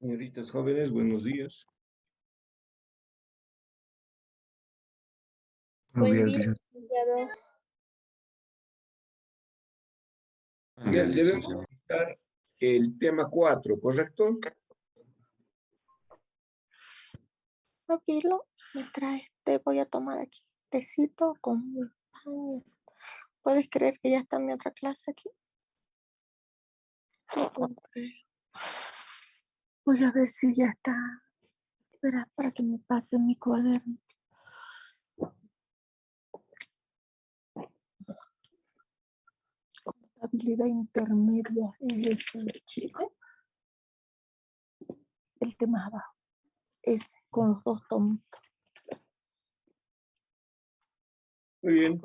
Señoritas jóvenes, buenos días. Buenos Buen días, día, licenciado. licenciado. Bien, debemos empezar el tema 4, ¿correcto? Abrirlo, me trae, te voy a tomar aquí tecito con mi pan. ¿Puedes creer que ya está en mi otra clase aquí? No puedo creer. Voy a ver si ya está. Espera, para que me pase mi cuaderno. Contabilidad intermedia y ese chico. El tema abajo. Ese, con los dos tomitos. Muy bien.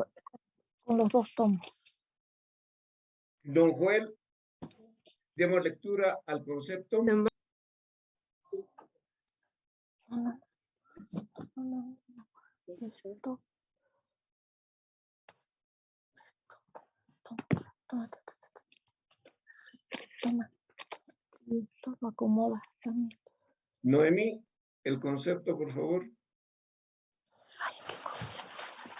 Con los dos tomos. Don Joel, demos lectura al concepto. No, no. No. Esto. Toma. Sí, toma. Y esto lo acomoda también. Noemí, el concepto, por favor. Ay, qué concepto será.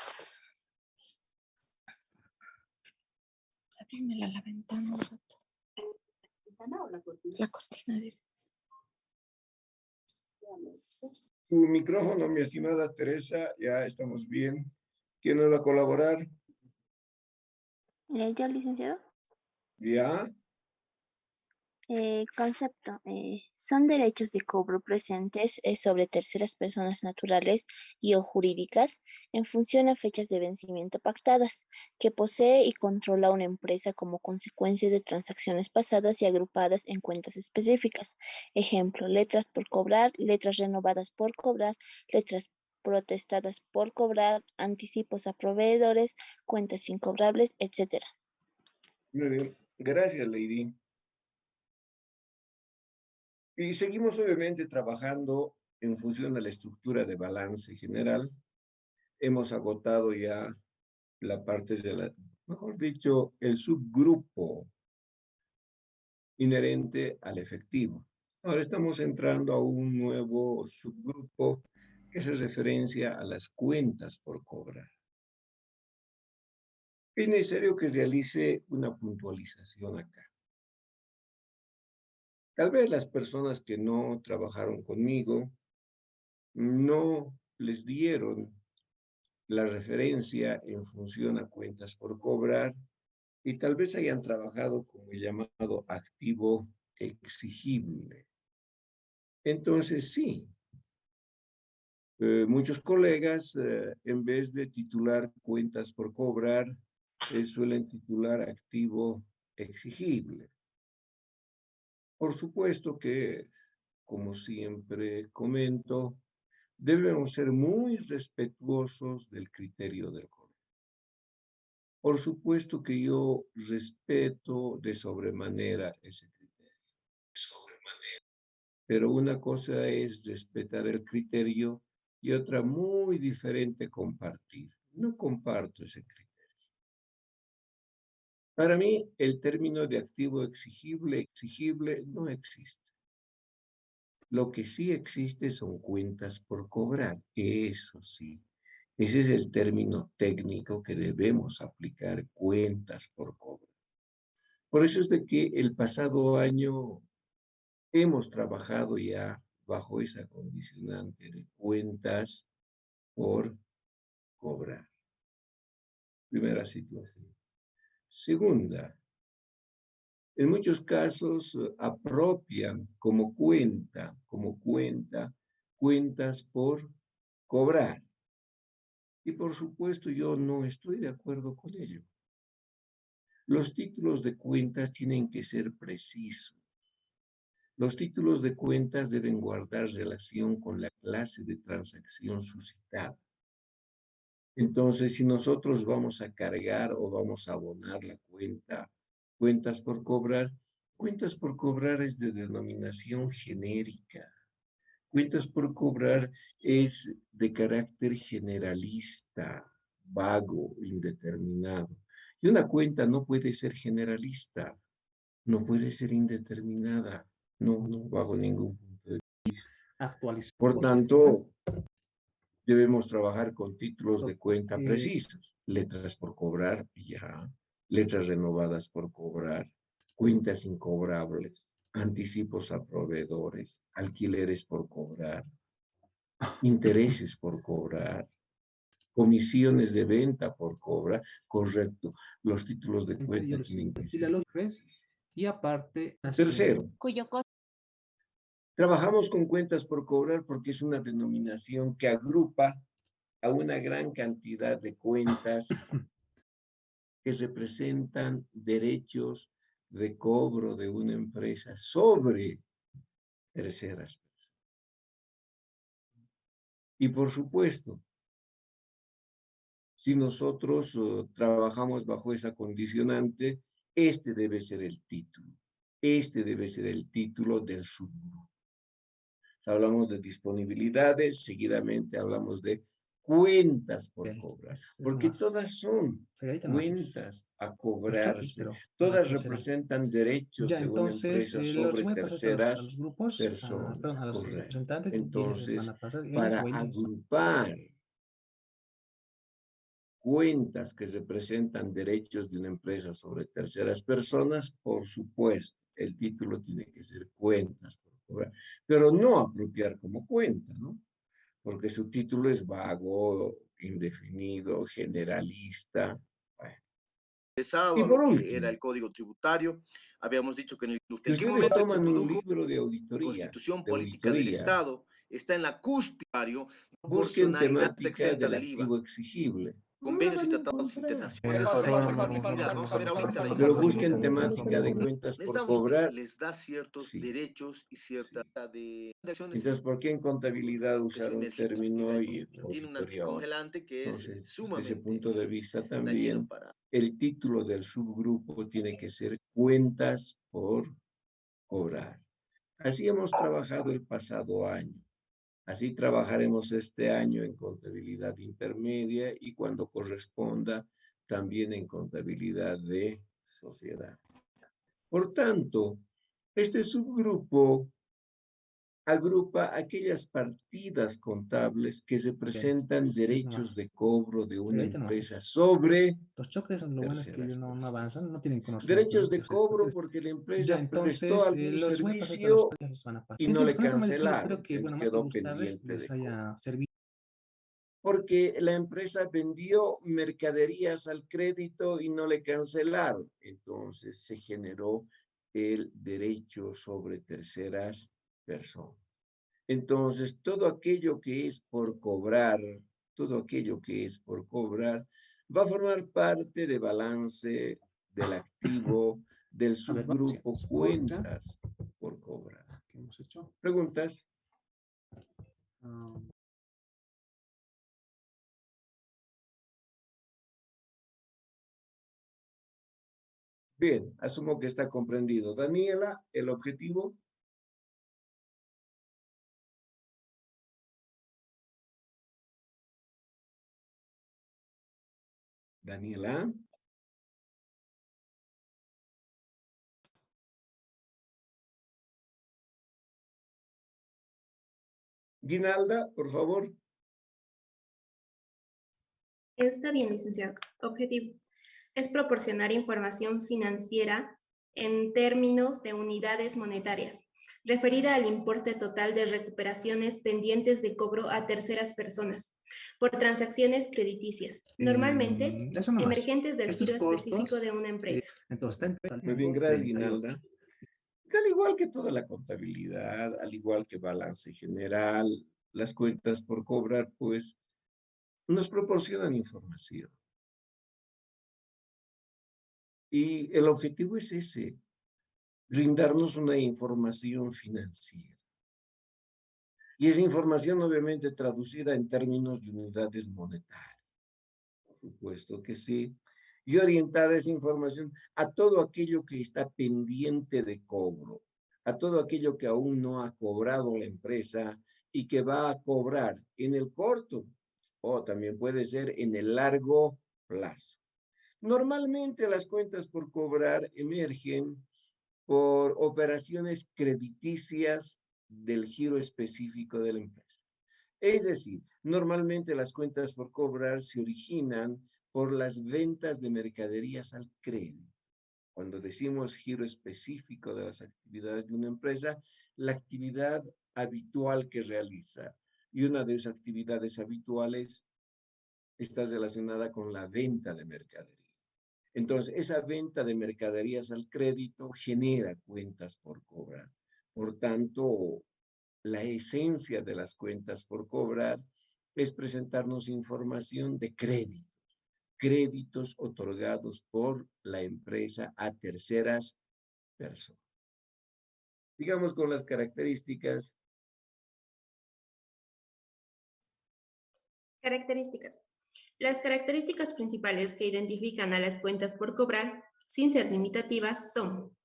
Abrímela la ventana un rato. ¿La ventana o la cortina? La cortina, diré. Su micrófono, mi estimada Teresa, ya estamos bien. ¿Quién nos va a colaborar? ¿Yo, licenciado? Ya. Concepto. Son derechos de cobro presentes sobre terceras personas naturales y o jurídicas en función a fechas de vencimiento pactadas, que posee y controla una empresa como consecuencia de transacciones pasadas y agrupadas en cuentas específicas. Ejemplo, letras por cobrar, letras renovadas por cobrar, letras protestadas por cobrar, anticipos a proveedores, cuentas incobrables, etc. Muy bien. Gracias, Lady. Y seguimos obviamente trabajando en función de la estructura de balance general. Hemos agotado ya la parte de la, mejor dicho, el subgrupo inherente al efectivo. Ahora estamos entrando a un nuevo subgrupo que hace referencia a las cuentas por cobrar. Es necesario que realice una puntualización acá. Tal vez las personas que no trabajaron conmigo no les dieron la referencia en función a cuentas por cobrar y tal vez hayan trabajado con el llamado activo exigible. Entonces, sí, muchos colegas, en vez de titular cuentas por cobrar, suelen titular activo exigible. Por supuesto que, como siempre comento, debemos ser muy respetuosos del criterio del colegio. Por supuesto que yo respeto de sobremanera ese criterio. Pero una cosa es respetar el criterio y otra muy diferente compartir. No comparto ese criterio. Para mí, el término de activo exigible no existe. Lo que sí existe son cuentas por cobrar, eso sí. Ese es el término técnico que debemos aplicar, cuentas por cobrar. Por eso es de que el pasado año hemos trabajado ya bajo esa condicionante de cuentas por cobrar. Primera situación. Segunda, en muchos casos apropian como cuenta, cuentas por cobrar. Y por supuesto yo no estoy de acuerdo con ello. Los títulos de cuentas tienen que ser precisos. Los títulos de cuentas deben guardar relación con la clase de transacción suscitada. Entonces, si nosotros vamos a cargar o vamos a abonar la cuenta, cuentas por cobrar es de denominación genérica. Cuentas por cobrar es de carácter generalista, vago, indeterminado. Y una cuenta no puede ser generalista, no puede ser indeterminada, no, bajo ningún punto. actualizar. Por tanto, debemos trabajar con títulos de cuenta precisos, letras por cobrar, ya, letras renovadas por cobrar, cuentas incobrables, anticipos a proveedores, alquileres por cobrar, intereses por cobrar, comisiones de venta por cobrar, correcto, los títulos de cuenta tienen que Y la ser lógica es, precisos. y aparte, Tercero, cuyo costo trabajamos con cuentas por cobrar porque es una denominación que agrupa a una gran cantidad de cuentas que representan derechos de cobro de una empresa sobre terceras personas. Y por supuesto, si nosotros trabajamos bajo esa condicionante, este debe ser el título. Este debe ser el título del subgrupo. Hablamos de disponibilidades, seguidamente hablamos de cuentas por cobrar, porque todas son cuentas a cobrarse, todas representan derechos Ya, de una entonces, empresa los sobre voy a pasar a terceras los grupos, perdón, personas, a los correcto. representantes, y ellos les van Entonces, a pasar, ellos para o ellos. agrupar cuentas que representan derechos de una empresa sobre terceras personas, por supuesto, el título tiene que ser cuentas por cobrar, pero no apropiar como cuenta, ¿no? Porque su título es vago, indefinido, generalista. Bueno. Y A por lo que último, era el código tributario. Habíamos dicho que si en qué ustedes momento se toman un produjo libro de constitución política del auditoría, Estado, está en la cúspide, busquen proporcionalidad temática exenta del del IVA, activo exigible. No la convenios y van a tratados encontrar. internacionales. Vamos a ver ahorita la Pero información. busquen temática de cuentas por Necesitamos que cobrar, les da ciertos sí, derechos y cierta sí. de acciones, Entonces, ¿por qué en contabilidad que es usar un energía término y en tiene un auditoría otro? anticongelante que es Entonces, desde ese sumamente punto de vista dañino también, para el título del subgrupo tiene que ser cuentas por cobrar. Así hemos trabajado el pasado año. Así trabajaremos este año en contabilidad intermedia y cuando corresponda también en contabilidad de sociedad. Por tanto, este subgrupo agrupa aquellas partidas contables que representan derechos de cobro de una empresa sobre Los choques, lo bueno es que ellos terceras no personas. avanzan, no tienen conocimiento, Derechos ¿no? Que de ustedes, cobro porque la ya, empresa prestó entonces, algún los voy a pasar hasta los servicio que les van a pasar. y no Entonces, le con eso me despido, espero cancelaron, que, entonces bueno, más que quedó gustarles, pendiente les de cobro. haya servido. Porque la empresa vendió mercaderías al crédito y no le cancelaron. Entonces se generó el derecho sobre terceras personas. Entonces, todo aquello que es por cobrar, todo aquello que es por cobrar, va a formar parte de balance del activo del A ver, vamos, subgrupo sigamos. cuentas por cobrar. ¿Qué hemos hecho? ¿Preguntas? Ah, Bien, asumo que está comprendido. Daniela, el objetivo. Daniela. Guinalda, por favor. Está bien, licenciado. Objetivo es proporcionar información financiera en términos de unidades monetarias, referida al importe total de recuperaciones pendientes de cobro a terceras personas por transacciones crediticias, normalmente eso nomás. emergentes del Estos giro específico de costos, una empresa. entonces, está Muy bien, en gracias, 38. Guinalda. Al igual que toda la contabilidad, al igual que balance general, las cuentas por cobrar, pues, nos proporcionan información. Y el objetivo es ese, brindarnos una información financiera. Y esa información obviamente traducida en términos de unidades monetarias. Por supuesto que sí. Y orientada esa información a todo aquello que está pendiente de cobro, a todo aquello que aún no ha cobrado la empresa y que va a cobrar en el corto o también puede ser en el largo plazo. Normalmente las cuentas por cobrar emergen por operaciones crediticias del giro específico de la empresa. Es decir, normalmente las cuentas por cobrar se originan por las ventas de mercaderías al crédito. Cuando decimos giro específico de las actividades de una empresa, la actividad habitual que realiza. Y una de esas actividades habituales está relacionada con la venta de mercadería. Entonces, esa venta de mercaderías al crédito genera cuentas por cobrar. Por tanto, la esencia de las cuentas por cobrar es presentarnos información de créditos otorgados por la empresa a terceras personas. Digamos con las características. Características. Las características principales que identifican a las cuentas por cobrar, sin ser limitativas, son: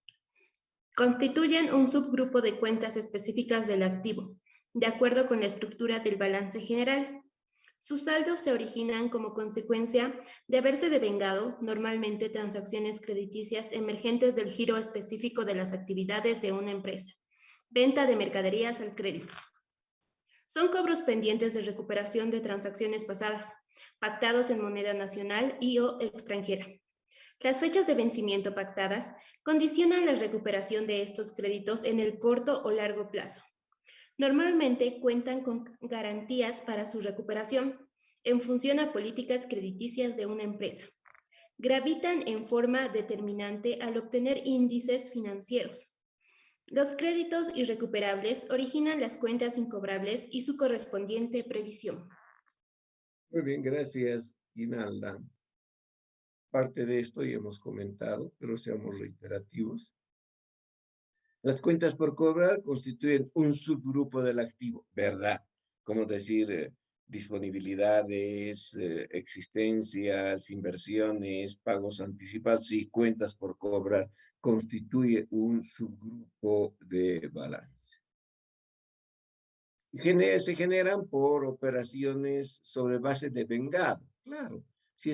constituyen un subgrupo de cuentas específicas del activo, de acuerdo con la estructura del balance general. Sus saldos se originan como consecuencia de haberse devengado normalmente transacciones crediticias emergentes del giro específico de las actividades de una empresa. Venta de mercaderías al crédito. Son cobros pendientes de recuperación de transacciones pasadas, pactados en moneda nacional y o extranjera. Las fechas de vencimiento pactadas condicionan la recuperación de estos créditos en el corto o largo plazo. Normalmente cuentan con garantías para su recuperación en función a políticas crediticias de una empresa. Gravitan en forma determinante al obtener índices financieros. Los créditos irrecuperables originan las cuentas incobrables y su correspondiente previsión. Muy bien, gracias, Guinalda. Parte de esto ya hemos comentado, pero seamos reiterativos. Las cuentas por cobrar constituyen un subgrupo del activo, ¿verdad? Como decir, disponibilidades, existencias, inversiones, pagos anticipados y cuentas por cobrar constituye un subgrupo de balance. Se generan por operaciones sobre base de vengado, claro. Si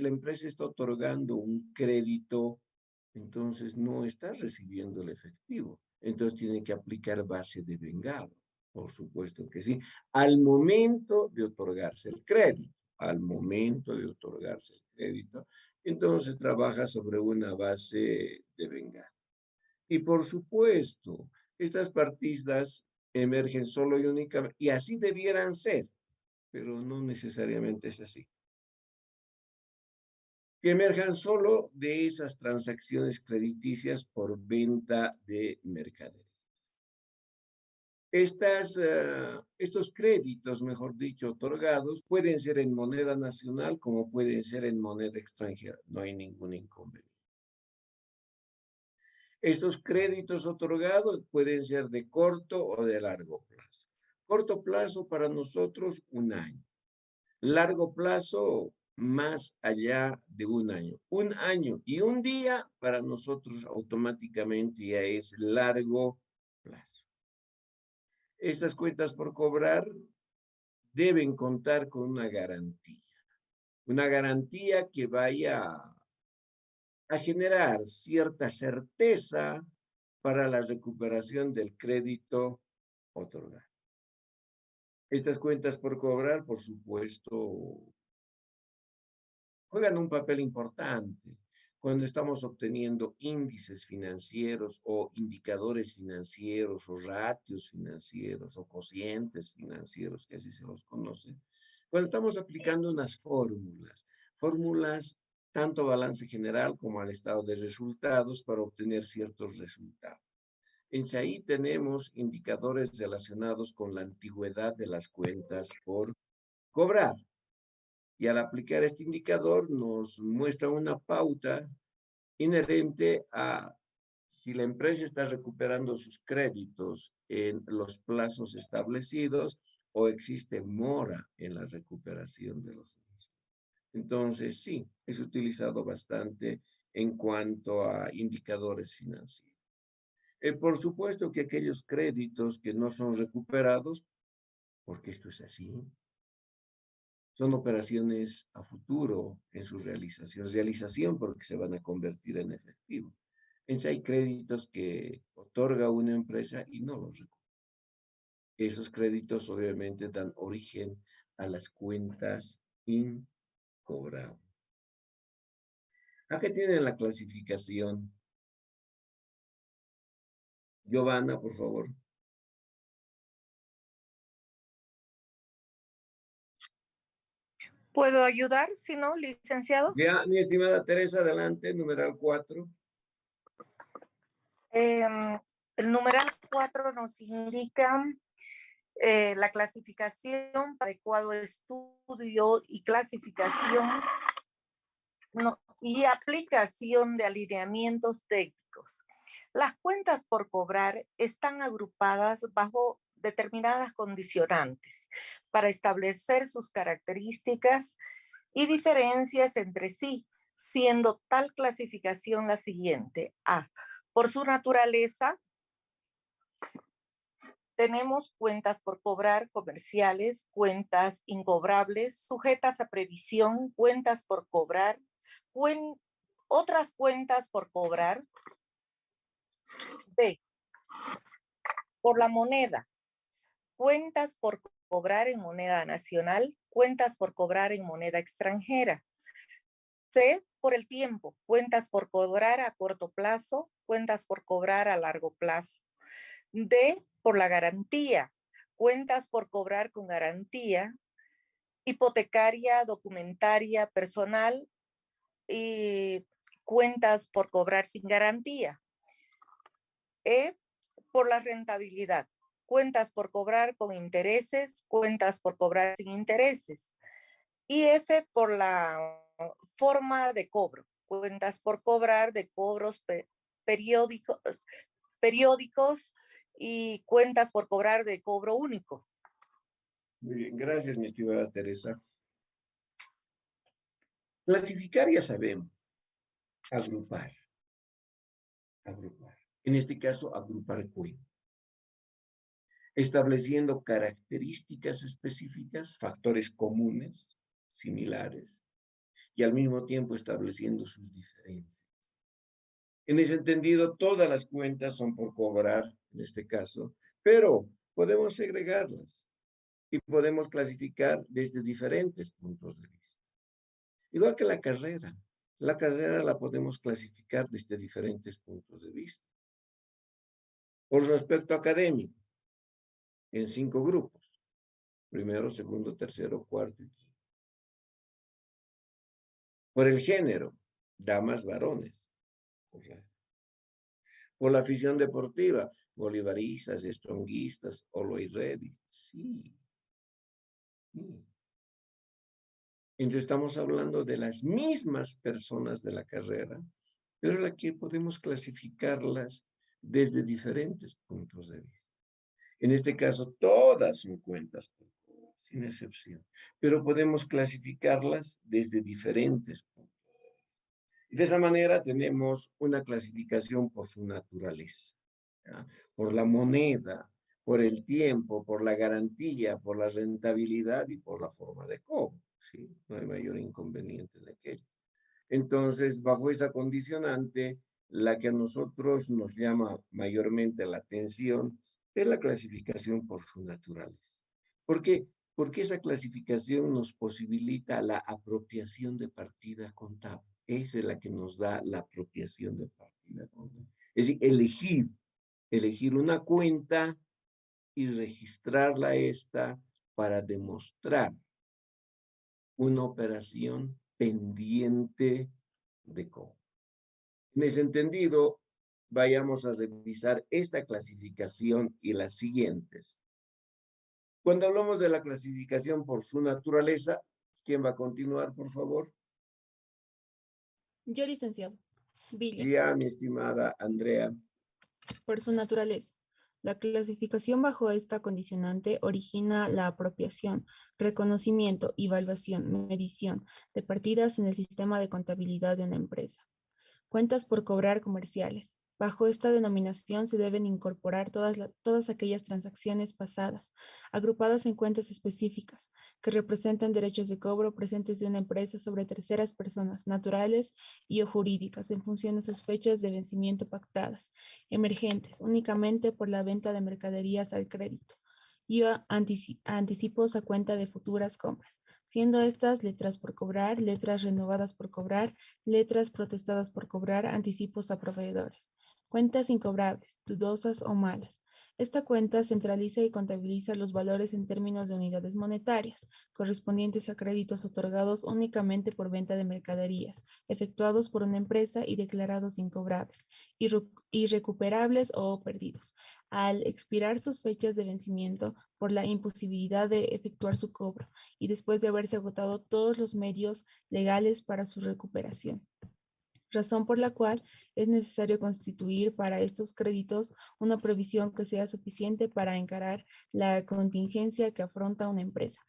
la empresa está otorgando un crédito, entonces no está recibiendo el efectivo. Entonces tiene que aplicar base de vengado. Por supuesto que sí. Al momento de otorgarse el crédito, entonces trabaja sobre una base de vengado. Y por supuesto, estas partidas emergen solo y únicamente, y así debieran ser, pero no necesariamente es así. Que emerjan solo de esas transacciones crediticias por venta de mercadería. Estos créditos, mejor dicho, otorgados, pueden ser en moneda nacional como pueden ser en moneda extranjera. No hay ningún inconveniente. Estos créditos otorgados pueden ser de corto o de largo plazo. Corto plazo para nosotros, 1 año. Largo plazo, más allá de 1 año. 1 año y 1 día para nosotros automáticamente ya es largo plazo. Estas cuentas por cobrar deben contar con una garantía que vaya a generar cierta certeza para la recuperación del crédito otorgado. Estas cuentas por cobrar, por supuesto, juegan un papel importante cuando estamos obteniendo índices financieros o indicadores financieros o ratios financieros o cocientes financieros, que así se los conoce, cuando estamos aplicando unas fórmulas tanto balance general como al estado de resultados para obtener ciertos resultados. Entonces ahí tenemos indicadores relacionados con la antigüedad de las cuentas por cobrar. Y al aplicar este indicador nos muestra una pauta inherente a si la empresa está recuperando sus créditos en los plazos establecidos o existe mora en la recuperación de los mismos. Entonces, sí, es utilizado bastante en cuanto a indicadores financieros. Por supuesto que aquellos créditos que no son recuperados, porque esto es así, son operaciones a futuro en su realización porque se van a convertir en efectivo. Entonces hay créditos que otorga una empresa y no los recupera. Esos créditos obviamente dan origen a las cuentas incobrables. Acá tienen la clasificación. Giovanna, por favor. ¿Puedo ayudar, si no, licenciado? Ya, mi estimada Teresa, adelante, numeral 4. El numeral 4 nos indica la clasificación, adecuado estudio y clasificación y aplicación de alineamientos técnicos. Las cuentas por cobrar están agrupadas bajo determinadas condicionantes para establecer sus características y diferencias entre sí, siendo tal clasificación la siguiente. A. Por su naturaleza, tenemos cuentas por cobrar comerciales, cuentas incobrables, sujetas a previsión, cuentas por cobrar, otras cuentas por cobrar. B. Por la moneda, cuentas por cobrar en moneda nacional, cuentas por cobrar en moneda extranjera. C. Por el tiempo, cuentas por cobrar a corto plazo, cuentas por cobrar a largo plazo. D. Por la garantía, cuentas por cobrar con garantía, hipotecaria, documentaria, personal y cuentas por cobrar sin garantía. E. Por la rentabilidad, cuentas por cobrar con intereses, cuentas por cobrar sin intereses. Y F. Por la forma de cobro, cuentas por cobrar de cobros periódicos y cuentas por cobrar de cobro único. Muy bien, gracias, mi estimada Teresa. Clasificar ya sabemos. Agrupar. En este caso, agrupar cuentas. Estableciendo características específicas, factores comunes, similares, y al mismo tiempo estableciendo sus diferencias. En ese entendido, todas las cuentas son por cobrar, en este caso, pero podemos segregarlas y podemos clasificar desde diferentes puntos de vista. Igual que la carrera la podemos clasificar desde diferentes puntos de vista. Por respecto académico, en 5 grupos: primero, segundo, tercero, cuarto y quinto. Por el género, damas, varones. Por la afición deportiva, bolivaristas, stronguistas, always ready. Sí. Entonces estamos hablando de las mismas personas de la carrera, pero la que podemos clasificarlas desde diferentes puntos de vista. En este caso, todas son cuentas por cobrar, sin excepción, pero podemos clasificarlas desde diferentes puntos de vista. Y de esa manera tenemos una clasificación por su naturaleza, ¿ya? Por la moneda, por el tiempo, por la garantía, por la rentabilidad y por la forma de cobro. ¿Sí? No hay mayor inconveniente en aquello. Entonces, bajo esa condicionante, la que a nosotros nos llama mayormente la atención es la clasificación por su naturaleza. ¿Por qué? Porque esa clasificación nos posibilita la apropiación de partida contable. Esa es la que nos da la apropiación de partida contable. Es decir, elegir una cuenta y registrarla para demostrar una operación pendiente de cobro. En ese entendido, vayamos a revisar esta clasificación y las siguientes. Cuando hablamos de la clasificación por su naturaleza, ¿quién va a continuar, por favor? Yo, licenciado. Villa. Ya, mi estimada Andrea. Por su naturaleza. La clasificación bajo esta condicionante origina la apropiación, reconocimiento, evaluación, medición de partidas en el sistema de contabilidad de una empresa. Cuentas por cobrar comerciales. Bajo esta denominación se deben incorporar todas aquellas transacciones pasadas, agrupadas en cuentas específicas, que representan derechos de cobro presentes de una empresa sobre terceras personas, naturales y o jurídicas, en función de sus fechas de vencimiento pactadas, emergentes, únicamente por la venta de mercaderías al crédito, y anticipos a cuenta de futuras compras, siendo estas letras por cobrar, letras renovadas por cobrar, letras protestadas por cobrar, anticipos a proveedores. Cuentas incobrables, dudosas o malas. Esta cuenta centraliza y contabiliza los valores en términos de unidades monetarias, correspondientes a créditos otorgados únicamente por venta de mercaderías, efectuados por una empresa y declarados incobrables, irrecuperables o perdidos, al expirar sus fechas de vencimiento por la imposibilidad de efectuar su cobro y después de haberse agotado todos los medios legales para su recuperación, razón por la cual es necesario constituir para estos créditos una provisión que sea suficiente para encarar la contingencia que afronta una empresa.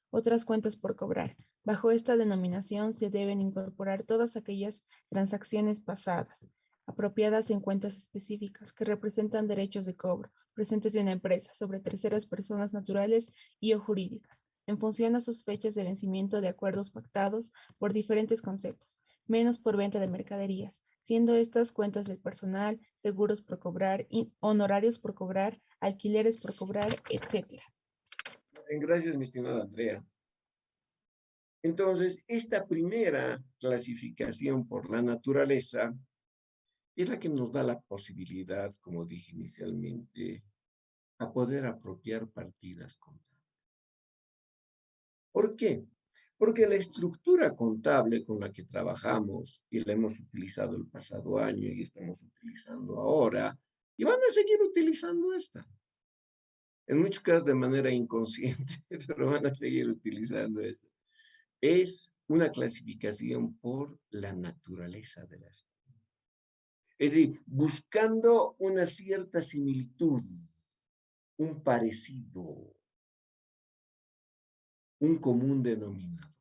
Otras cuentas por cobrar. Bajo esta denominación se deben incorporar todas aquellas transacciones pasadas, apropiadas en cuentas específicas que representan derechos de cobro, presentes de una empresa, sobre terceras personas naturales y o jurídicas, en función a sus fechas de vencimiento de acuerdos pactados por diferentes conceptos, menos por venta de mercaderías, siendo estas cuentas del personal, seguros por cobrar, honorarios por cobrar, alquileres por cobrar, etc. Gracias, mi estimada Andrea. Entonces, esta primera clasificación por la naturaleza es la que nos da la posibilidad, como dije inicialmente, a poder apropiar partidas contables. ¿Por qué? Porque la estructura contable con la que trabajamos y la hemos utilizado el pasado año y estamos utilizando ahora, y van a seguir utilizando esta. En muchos casos de manera inconsciente, pero van a seguir utilizando esta. Es una clasificación por la naturaleza de las cosas. Es decir, buscando una cierta similitud, un parecido, un común denominador.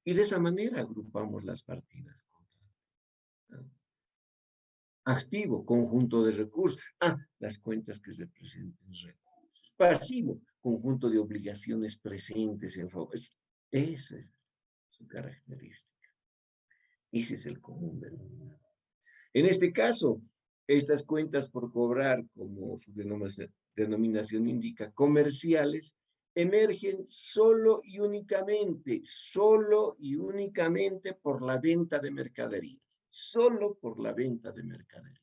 Y de esa manera agrupamos las partidas. Activo, conjunto de recursos. Las cuentas que representen recursos. Pasivo, conjunto de obligaciones presentes en favor. Esa es su característica. Ese es el común denominador. En este caso, estas cuentas por cobrar, como su denominación indica, comerciales, emergen solo y únicamente por la venta de mercaderías. Solo por la venta de mercaderías.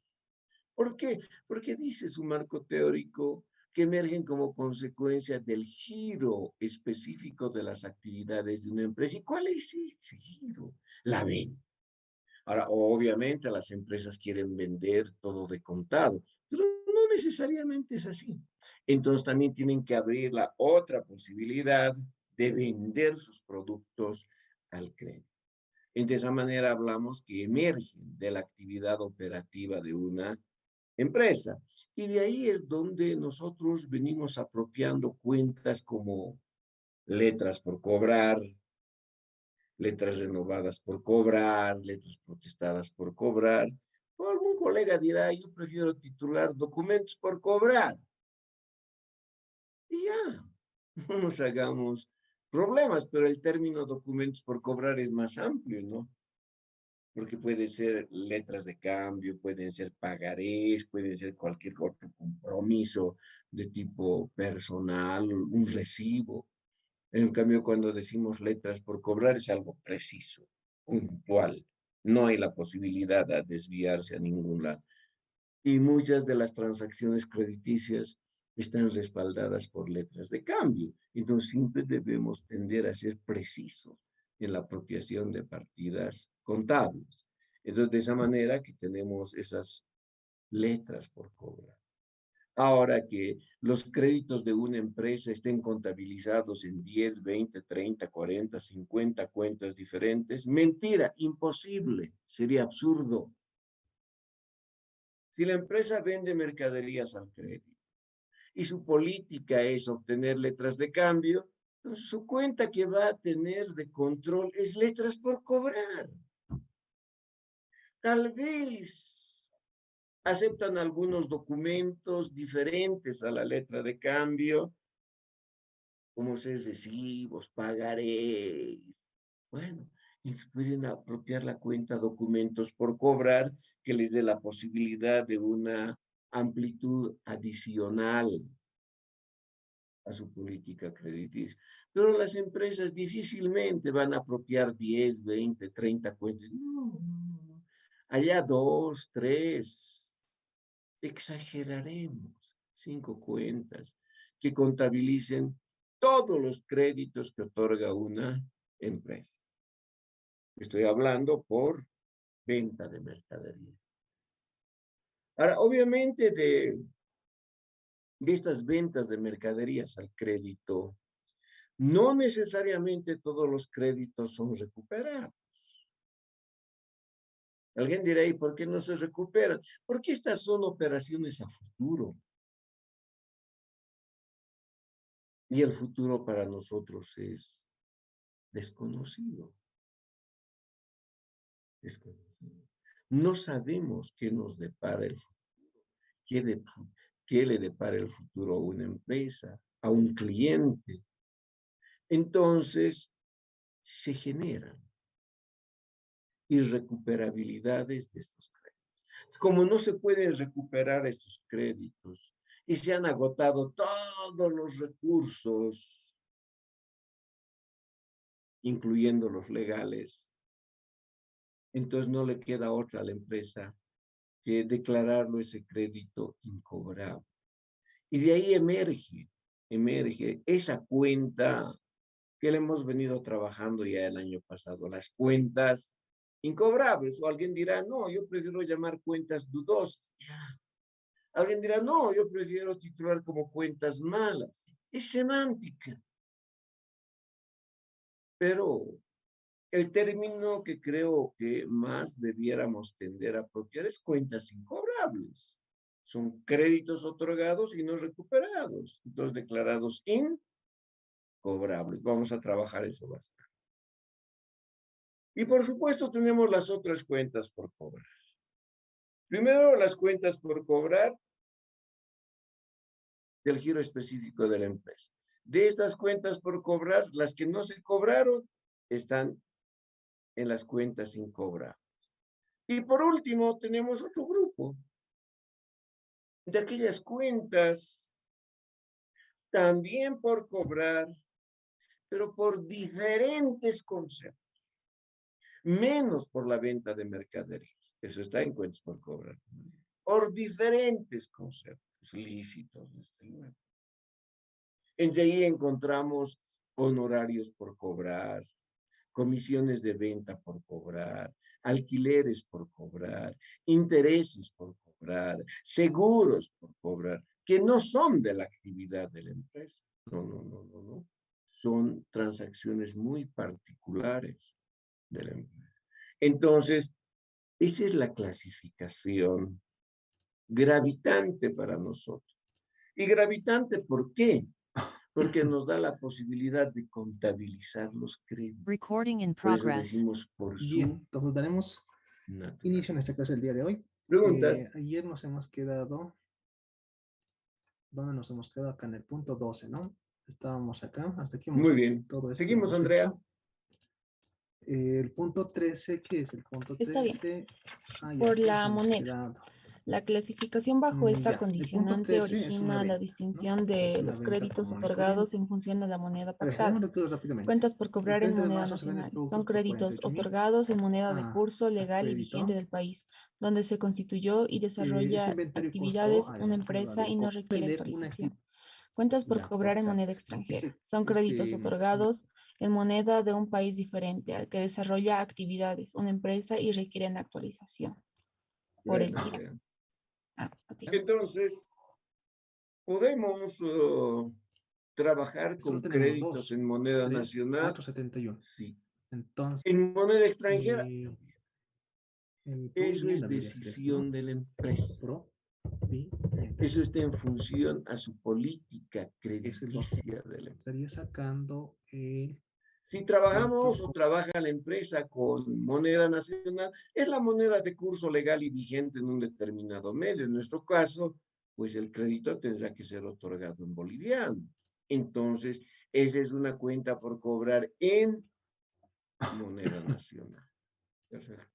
¿Por qué? Porque dice su marco teórico que emergen como consecuencia del giro específico de las actividades de una empresa. ¿Y cuál es ese giro? La venta. Ahora, obviamente las empresas quieren vender todo de contado, pero no necesariamente es así. Entonces también tienen que abrir la otra posibilidad de vender sus productos de crédito. De esa manera hablamos que emergen de la actividad operativa de una empresa. Y de ahí es donde nosotros venimos apropiando cuentas como letras por cobrar, letras renovadas por cobrar, letras protestadas por cobrar. O algún colega dirá, yo prefiero titular documentos por cobrar. Y ya, no nos hagamos problemas, pero el término documentos por cobrar es más amplio, ¿no? Porque puede ser letras de cambio, pueden ser pagarés, pueden ser cualquier otro compromiso de tipo personal, un recibo. En cambio, cuando decimos letras por cobrar es algo preciso, puntual. No hay la posibilidad de desviarse a ningún lado. Y muchas de las transacciones crediticias están respaldadas por letras de cambio. Entonces, siempre debemos tender a ser precisos en la apropiación de partidas contables. Entonces, de esa manera que tenemos esas letras por cobrar. Ahora que los créditos de una empresa estén contabilizados en 10, 20, 30, 40, 50 cuentas diferentes, mentira, imposible, sería absurdo. Si la empresa vende mercaderías al crédito y su política es obtener letras de cambio, entonces su cuenta que va a tener de control es letras por cobrar. Tal vez aceptan algunos documentos diferentes a la letra de cambio, como ser recibos, pagaré. Bueno, y se pueden apropiar la cuenta documentos por cobrar que les dé la posibilidad de una amplitud adicional. a su política crediticia. Pero las empresas difícilmente van a apropiar 10, 20, 30 cuentas. No. Allá 2, 3, exageraremos, 5 cuentas que contabilicen todos los créditos que otorga una empresa. Estoy hablando por venta de mercadería. Ahora, obviamente de estas ventas de mercaderías al crédito, no necesariamente todos los créditos son recuperados. Alguien dirá, ¿y por qué no se recuperan? Porque estas son operaciones a futuro. Y el futuro para nosotros es desconocido. Desconocido. No sabemos qué nos depara el futuro, qué le depara el futuro a una empresa, a un cliente. Entonces, se generan irrecuperabilidades de estos créditos. Como no se pueden recuperar estos créditos y se han agotado todos los recursos, incluyendo los legales, entonces no le queda otra a la empresa que declararlo ese crédito incobrable. Y de ahí emerge esa cuenta que le hemos venido trabajando ya el año pasado, las cuentas incobrables. O alguien dirá, no, yo prefiero llamar cuentas dudosas. Ya. Alguien dirá, no, yo prefiero titular como cuentas malas. Es semántica. Pero el término que creo que más debiéramos tender a apropiar es cuentas incobrables. Son créditos otorgados y no recuperados. Entonces, declarados incobrables. Vamos a trabajar eso bastante. Y por supuesto tenemos las otras cuentas por cobrar. Primero, las cuentas por cobrar del giro específico de la empresa. De estas cuentas por cobrar, las que no se cobraron están en las cuentas incobrables. Y por último, tenemos otro grupo de aquellas cuentas también por cobrar, pero por diferentes conceptos. Menos por la venta de mercaderías. Eso está en cuentas por cobrar. Por diferentes conceptos lícitos, desde luego. Entre ahí encontramos honorarios por cobrar, comisiones de venta por cobrar, alquileres por cobrar, intereses por cobrar, seguros por cobrar, que no son de la actividad de la empresa. No. Son transacciones muy particulares de la empresa. Entonces, esa es la clasificación gravitante para nosotros. ¿Y gravitante por qué? Porque nos da la posibilidad de contabilizar los créditos. Por eso decimos por su Bien, entonces daremos naturaleza. inicio en esta clase el día de hoy. ¿Preguntas? Ayer nos hemos quedado, ¿dónde nos hemos quedado? Acá en el punto 12, ¿no? Estábamos acá, hasta aquí hemos Muy hecho bien. todo esto Seguimos, hemos Andrea. hecho. El punto 13, ¿qué es el punto 13? Está bien. Ya, Por aquí la nos hemos moneda. quedado. La clasificación bajo esta Ya, el punto condicionante 13 es una origina la venta, distinción ¿no? Es de una los venta créditos común y otorgados corriente. en función de la moneda A ver, pactada. démoslo rápidamente. Cuentas por El cobrar en 30 de moneda marzo se venden nacional. productos Son por créditos 48.000 otorgados en moneda de a curso legal y crédito. vigente del país, donde se constituyó y Este desarrolla inventario costó, actividades a ver, una aquí me va a empresa y no requiere vender una actualización. Cuentas por ya, cobrar por en moneda charter. extranjera. Son créditos otorgados en moneda de un país diferente al que desarrolla actividades una empresa y requieren actualización por el Gracias, tiempo. Andrea. Ok. Entonces, podemos trabajar Solo con tenemos créditos 2, en moneda 3, nacional. 4, 71. Sí. Entonces, En moneda extranjera, en eso es provienda debería ser esto, ¿no? decisión de la empresa. Eso está en función a su política crediticia de la empresa. Estaría sacando el... Si trabajamos o trabaja la empresa con moneda nacional, es la moneda de curso legal y vigente en un determinado medio. En nuestro caso, pues el crédito tendrá que ser otorgado en boliviano. Entonces, esa es una cuenta por cobrar en moneda nacional. Perfecto.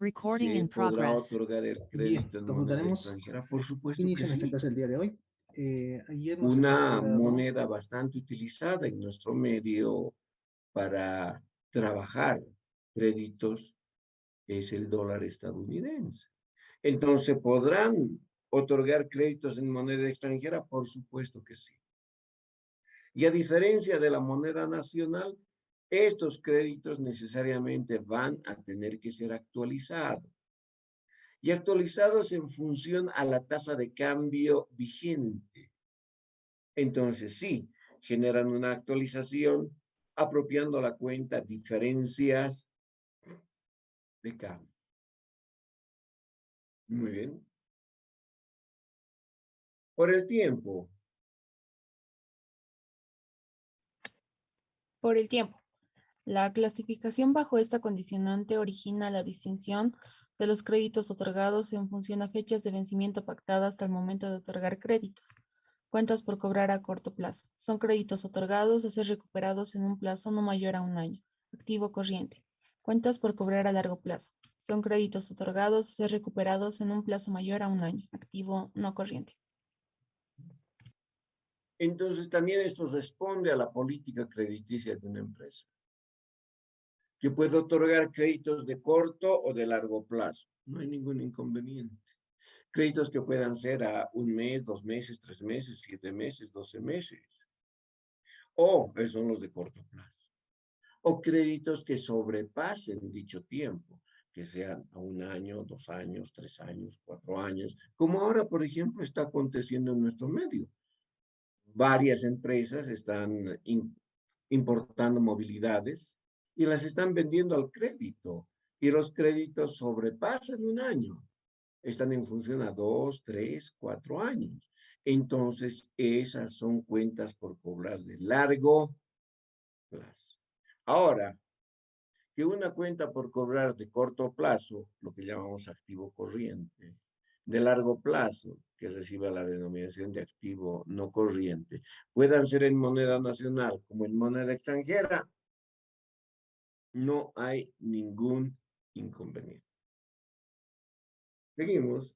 ¿Se podrá otorgar el crédito en entonces moneda daremos extranjera? Por supuesto inicio que en esta sí. clase el día de hoy. Ayer nos hemos Una quedado. moneda bastante utilizada en nuestro medio para trabajar créditos es el dólar estadounidense. Entonces, ¿podrán otorgar créditos en moneda extranjera? Por supuesto que sí. Y a diferencia de la moneda nacional, estos créditos necesariamente van a tener que ser actualizados. Y actualizados en función a la tasa de cambio vigente. Entonces, sí, generan una actualización apropiando la cuenta diferencias de cambio. Muy bien. Por el tiempo. Por el tiempo. La clasificación bajo esta condicionante origina la distinción de los créditos otorgados en función a fechas de vencimiento pactadas al momento de otorgar créditos. Cuentas por cobrar a corto plazo. Son créditos otorgados a ser recuperados en un plazo no mayor a un año. Activo corriente. Cuentas por cobrar a largo plazo. Son créditos otorgados a ser recuperados en un plazo mayor a un año. Activo no corriente. Entonces, también esto responde a la política crediticia de una empresa, que puede otorgar créditos de corto o de largo plazo. No hay ningún inconveniente. Créditos que puedan ser a 1 mes, 2 meses, 3 meses, 7 meses, 12 meses. O esos son los de corto plazo. O créditos que sobrepasen dicho tiempo, que sean a 1 año, 2 años, 3 años, 4 años, como ahora, por ejemplo, está aconteciendo en nuestro medio. Varias empresas están importando movilidades y las están vendiendo al crédito. Y los créditos sobrepasan 1 año. Están en función a 2, 3, 4 años. Entonces, esas son cuentas por cobrar de largo plazo. Ahora, que una cuenta por cobrar de corto plazo, lo que llamamos activo corriente, de largo plazo, que reciba la denominación de activo no corriente, puedan ser en moneda nacional como en moneda extranjera, no hay ningún inconveniente. Seguimos.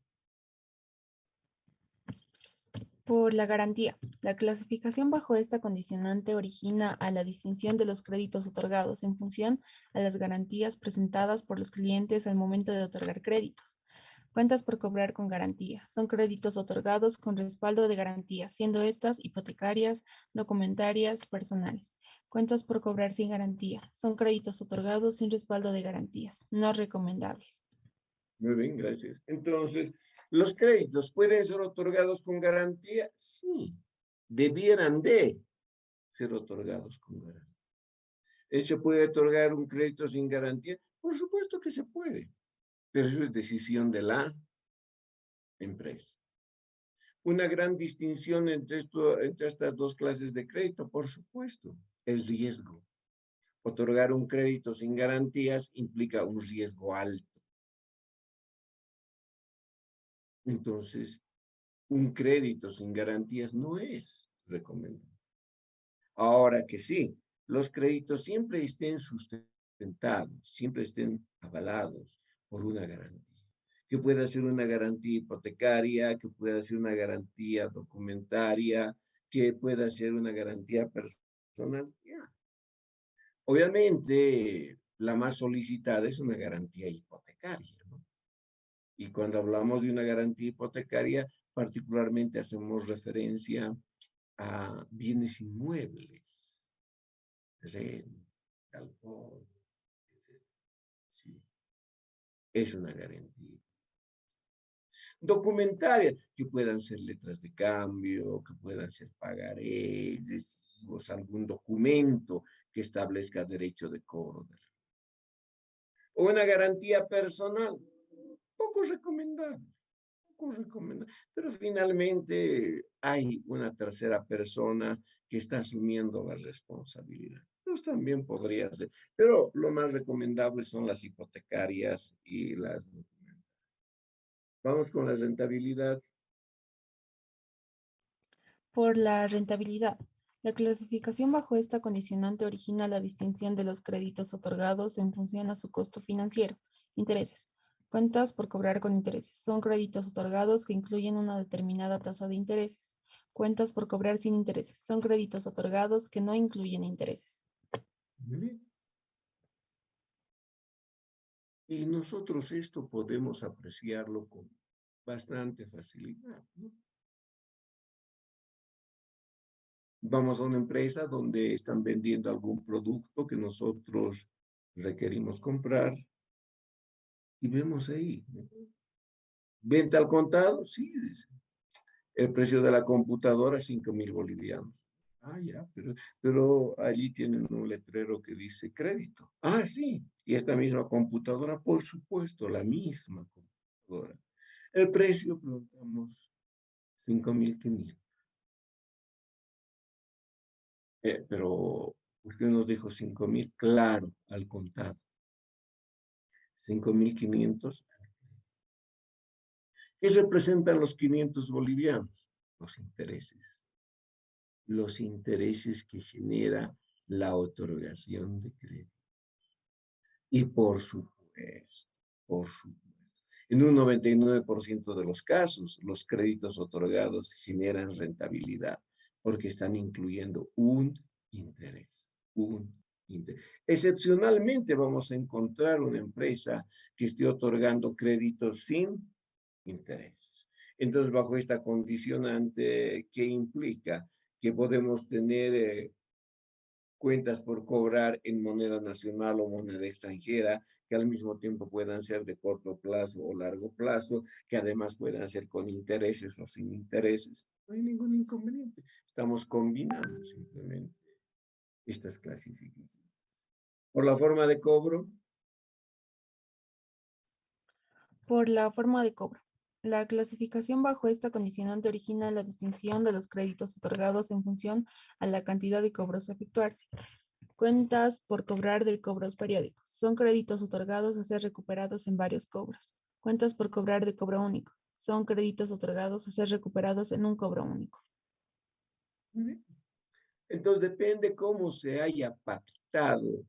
Por la garantía. La clasificación bajo esta condicionante origina a la distinción de los créditos otorgados en función a las garantías presentadas por los clientes al momento de otorgar créditos. Cuentas por cobrar con garantía. Son créditos otorgados con respaldo de garantía, siendo estas hipotecarias, documentarias, personales. Cuentas por cobrar sin garantía. Son créditos otorgados sin respaldo de garantías, no recomendables. Muy bien, gracias. Entonces, ¿los créditos pueden ser otorgados con garantía? Sí, debieran de ser otorgados con garantía. ¿Se puede otorgar un crédito sin garantía? Por supuesto que se puede, pero eso es decisión de la empresa. Una gran distinción entre estas dos clases de crédito, por supuesto, el riesgo. Otorgar un crédito sin garantías implica un riesgo alto. Entonces, un crédito sin garantías no es recomendable. Ahora que sí, los créditos siempre estén sustentados, siempre estén avalados por una garantía. Que pueda ser una garantía hipotecaria, que pueda ser una garantía documentaria, que pueda ser una garantía personal. Ya. Obviamente, la más solicitada es una garantía hipotecaria, ¿no? Y cuando hablamos de una garantía hipotecaria, particularmente hacemos referencia a bienes inmuebles, terreno, alcohol, etc. Sí, es una garantía. Documentarias, que puedan ser letras de cambio, que puedan ser pagarés, recibos, algún documento que establezca derecho de cobro. O una garantía personal, poco recomendable. Pero finalmente hay una tercera persona que está asumiendo la responsabilidad. Pues también podría ser, pero lo más recomendable son las hipotecarias y las documentarias. Vamos con la rentabilidad. Por la rentabilidad. La clasificación bajo esta condicionante origina la distinción de los créditos otorgados en función a su costo financiero. Intereses. Cuentas por cobrar con intereses. Son créditos otorgados que incluyen una determinada tasa de intereses. Cuentas por cobrar sin intereses. Son créditos otorgados que no incluyen intereses. Muy bien. Y nosotros esto podemos apreciarlo con bastante facilidad, ¿no? Vamos a una empresa donde están vendiendo algún producto que nosotros requerimos comprar y vemos ahí, ¿no? Venta al contado, sí, dice. El precio de la computadora, 5.000 bolivianos. Ah, ya, pero allí tienen un letrero que dice crédito. Ah, sí, y esta misma computadora, por supuesto, la misma computadora. El precio, preguntamos, 5.500. Pero usted nos dijo 5.000, claro, al contado. 5.500. ¿Qué representan los 500 bolivianos? Los intereses. Los intereses que genera la otorgación de crédito. Y por supuesto, en un 99% de los casos, los créditos otorgados generan rentabilidad porque están incluyendo un interés. Excepcionalmente vamos a encontrar una empresa que esté otorgando créditos sin intereses. Entonces, bajo esta condicionante, ¿qué implica? Que podemos tener cuentas por cobrar en moneda nacional o moneda extranjera, que al mismo tiempo puedan ser de corto plazo o largo plazo, que además puedan ser con intereses o sin intereses. No hay ningún inconveniente. Estamos combinando simplemente estas clasificaciones. Por la forma de cobro. Por la forma de cobro. La clasificación bajo esta condicionante origina la distinción de los créditos otorgados en función a la cantidad de cobros a efectuarse. Cuentas por cobrar de cobros periódicos. Son créditos otorgados a ser recuperados en varios cobros. Cuentas por cobrar de cobro único. Son créditos otorgados a ser recuperados en un cobro único. Entonces depende cómo se haya pactado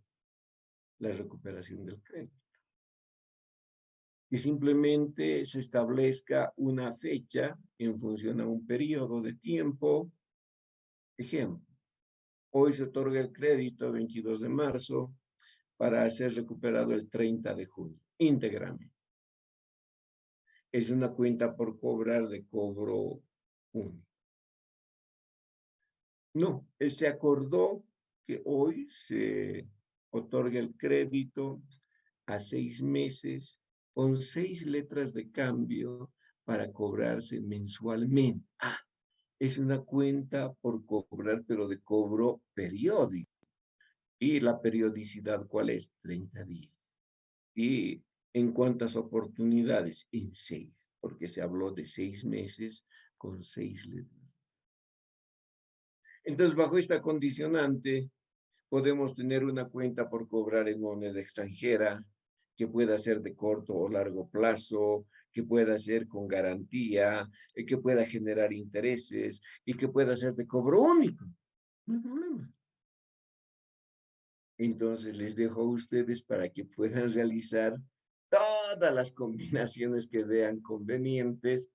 la recuperación del crédito. Y simplemente se establezca una fecha en función a un periodo de tiempo. Ejemplo, hoy se otorga el crédito 22 de marzo para ser recuperado el 30 de junio, íntegramente. Es una cuenta por cobrar de cobro único. No, se acordó que hoy se otorga el crédito a 6 meses con 6 letras de cambio para cobrarse mensualmente. Ah, es una cuenta por cobrar, pero de cobro periódico. ¿Y la periodicidad cuál es? 30 días. ¿Y en cuántas oportunidades? En 6, porque se habló de 6 meses con 6 letras. Entonces, bajo esta condicionante, podemos tener una cuenta por cobrar en moneda extranjera, que pueda ser de corto o largo plazo, que pueda ser con garantía, que pueda generar intereses y que pueda ser de cobro único. No hay problema. Entonces, les dejo a ustedes para que puedan realizar todas las combinaciones que vean convenientes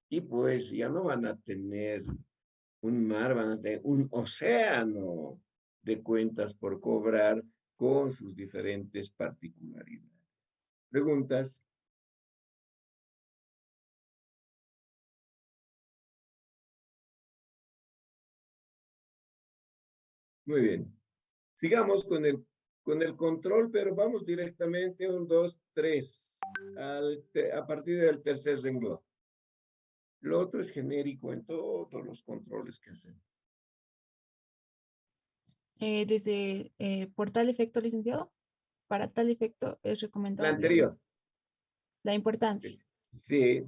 y pues ya no van a tener un mar, van a tener un océano de cuentas por cobrar con sus diferentes particularidades. ¿Preguntas? Muy bien. Sigamos con el control, pero vamos directamente 1, 2, 3, a partir del tercer renglón. Lo otro es genérico en todos los controles que hacemos. Desde por tal efecto, licenciado, para tal efecto es La recomendable anterior. la importancia. Sí.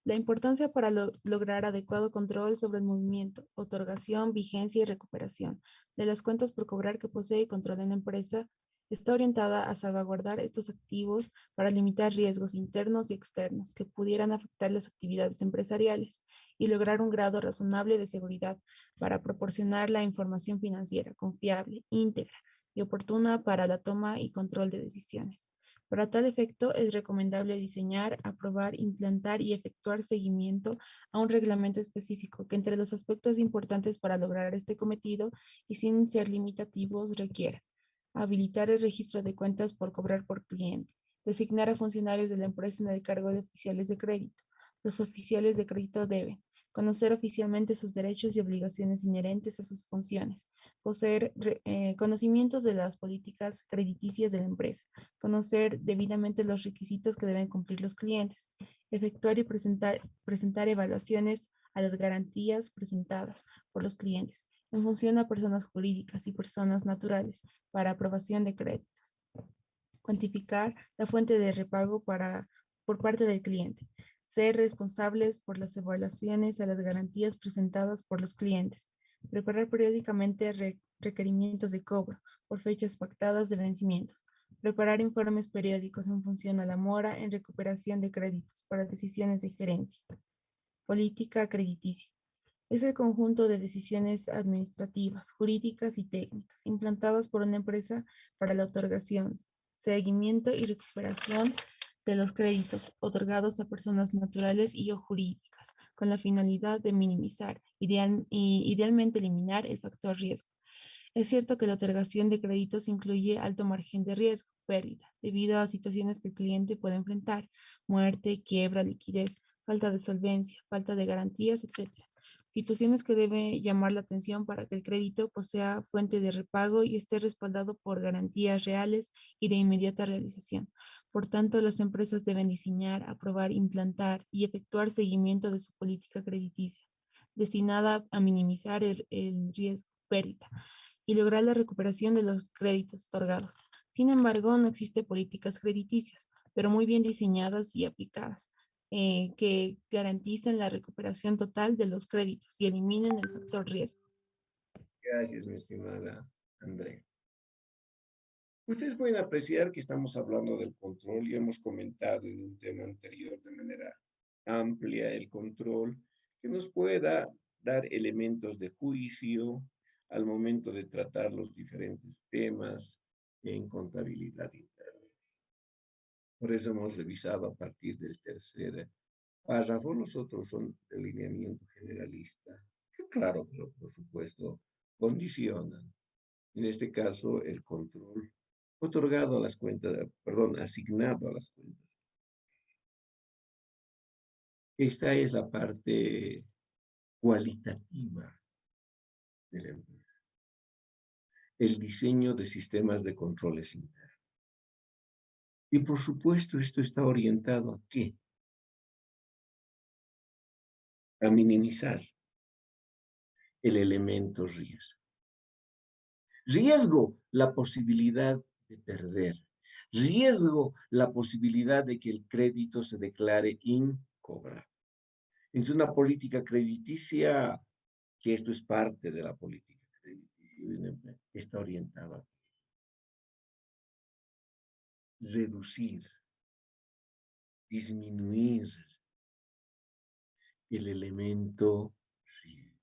La importancia para lograr adecuado control sobre el movimiento, otorgación, vigencia y recuperación de las cuentas por cobrar que posee y controla una empresa está orientada a salvaguardar estos activos para limitar riesgos internos y externos que pudieran afectar las actividades empresariales y lograr un grado razonable de seguridad para proporcionar la información financiera confiable, íntegra y oportuna para la toma y control de decisiones. Para tal efecto, es recomendable diseñar, aprobar, implantar y efectuar seguimiento a un reglamento específico que entre los aspectos importantes para lograr este cometido y sin ser limitativos requiera habilitar el registro de cuentas por cobrar por cliente, designar a funcionarios de la empresa en el cargo de oficiales de crédito. Los oficiales de crédito deben conocer oficialmente sus derechos y obligaciones inherentes a sus funciones, poseer conocimientos de las políticas crediticias de la empresa, conocer debidamente los requisitos que deben cumplir los clientes, efectuar y presentar evaluaciones a las garantías presentadas por los clientes en función a personas jurídicas y personas naturales para aprobación de créditos. Cuantificar la fuente de repago por parte del cliente. Ser responsables por las evaluaciones a las garantías presentadas por los clientes. Preparar periódicamente requerimientos de cobro por fechas pactadas de vencimientos. Preparar informes periódicos en función a la mora en recuperación de créditos para decisiones de gerencia. Política crediticia. Es el conjunto de decisiones administrativas, jurídicas y técnicas implantadas por una empresa para la otorgación, seguimiento y recuperación de los créditos otorgados a personas naturales y o jurídicas, con la finalidad de minimizar idealmente eliminar el factor riesgo. Es cierto que la otorgación de créditos incluye alto margen de riesgo, pérdida, debido a situaciones que el cliente puede enfrentar, muerte, quiebra, liquidez, falta de solvencia, falta de garantías, etc. Situaciones que debe llamar la atención para que el crédito posea fuente de repago y esté respaldado por garantías reales y de inmediata realización. Por tanto, las empresas deben diseñar, aprobar, implantar y efectuar seguimiento de su política crediticia, destinada a minimizar el riesgo, pérdida, y lograr la recuperación de los créditos otorgados. Sin embargo, no existen políticas crediticias, pero muy bien diseñadas y aplicadas, que garanticen la recuperación total de los créditos y eliminen el factor riesgo. Gracias, mi estimada Andrea. Ustedes pueden apreciar que estamos hablando del control y hemos comentado en un tema anterior de manera amplia el control que nos pueda dar elementos de juicio al momento de tratar los diferentes temas en contabilidad interna. Por eso hemos revisado a partir del tercer párrafo, los otros son de lineamiento generalista, que claro, pero por supuesto condicionan. En este caso, el control otorgado a las cuentas, perdón, asignado a las cuentas. Esta es la parte cualitativa de la empresa. El diseño de sistemas de controles internos. Y por supuesto, esto está orientado ¿a qué? A minimizar el elemento riesgo. Riesgo, la posibilidad de perder. Riesgo, la posibilidad de que el crédito se declare incobrable. Es una política crediticia, que esto es parte de la política crediticia, está orientada a reducir, disminuir el elemento riesgo.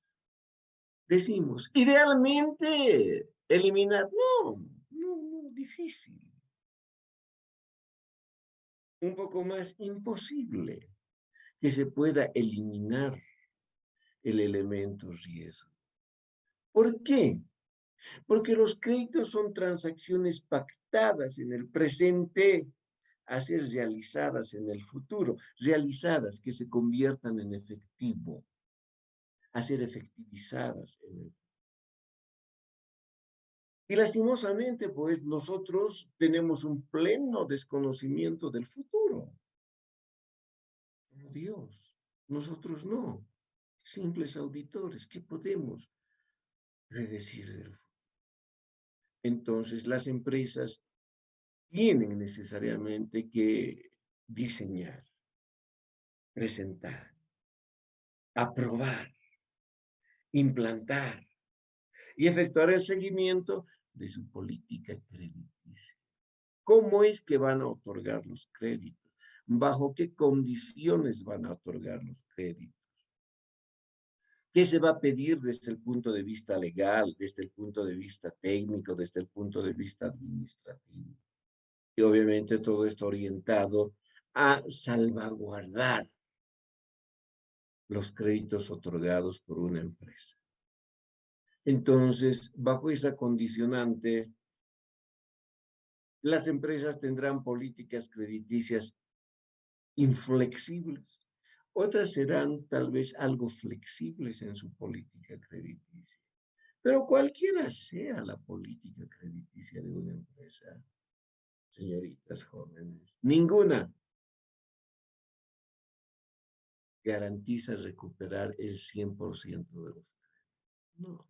Decimos, idealmente, eliminar, no, difícil. Un poco más imposible que se pueda eliminar el elemento riesgo. ¿Por qué? Porque los créditos son transacciones pactadas en el presente a ser realizadas en el futuro, realizadas que se conviertan en efectivo, a ser efectivizadas en el futuro. Y lastimosamente, pues nosotros tenemos un pleno desconocimiento del futuro. Como Dios, nosotros no, simples auditores, ¿qué podemos predecir del futuro? Entonces, las empresas tienen necesariamente que diseñar, presentar, aprobar, implantar y efectuar el seguimiento de su política crediticia. ¿Cómo es que van a otorgar los créditos? ¿Bajo qué condiciones van a otorgar los créditos? ¿Qué se va a pedir desde el punto de vista legal, desde el punto de vista técnico, desde el punto de vista administrativo? Y obviamente todo esto orientado a salvaguardar los créditos otorgados por una empresa. Entonces, bajo esa condicionante, las empresas tendrán políticas crediticias inflexibles. Otras serán tal vez algo flexibles en su política crediticia. Pero cualquiera sea la política crediticia de una empresa, señoritas jóvenes, ninguna garantiza recuperar el 100% de los créditos. No.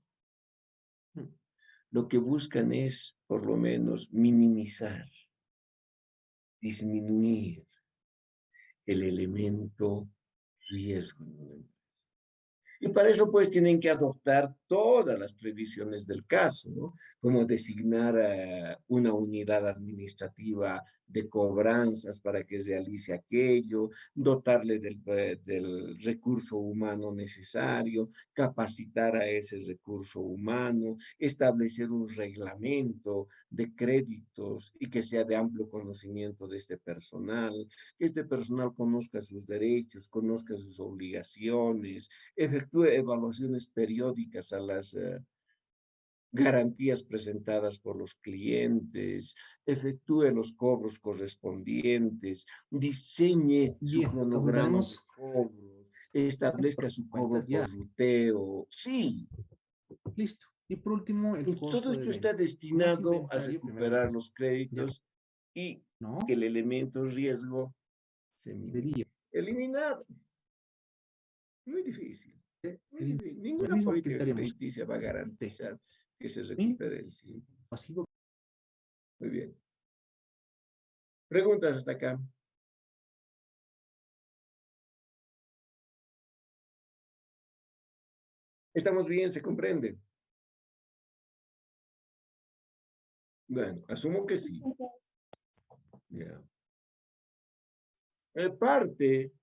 Lo que buscan es, por lo menos, minimizar, disminuir el elemento riesgo. Y para eso, pues, tienen que adoptar todas las previsiones del caso, ¿no? Como designar una unidad administrativa de cobranzas para que realice aquello, dotarle del recurso humano necesario, capacitar a ese recurso humano, establecer un reglamento de créditos y que sea de amplio conocimiento de este personal, que este personal conozca sus derechos, conozca sus obligaciones, efectúe evaluaciones periódicas a las garantías presentadas por los clientes, efectúe los cobros correspondientes, diseñe su Bien, entonces cronograma de daremos cobros, establezca su cobro cuentas ya. por ruteo. Sí, Listo. Y por último, el todo costo de esto está venta. Más destinado a inventario, primero, recuperar los ya, créditos y ¿no? que el elemento riesgo se minimice. Sería Eliminar, muy difícil. Muy el difícil. Ninguna mismo política criterio crediticia va a garantizar que se mínimo recupere el 100. pasivo. Muy bien. Preguntas hasta acá. ¿Estamos bien? ¿Se comprende? Bueno, asumo que sí. Ya. Parte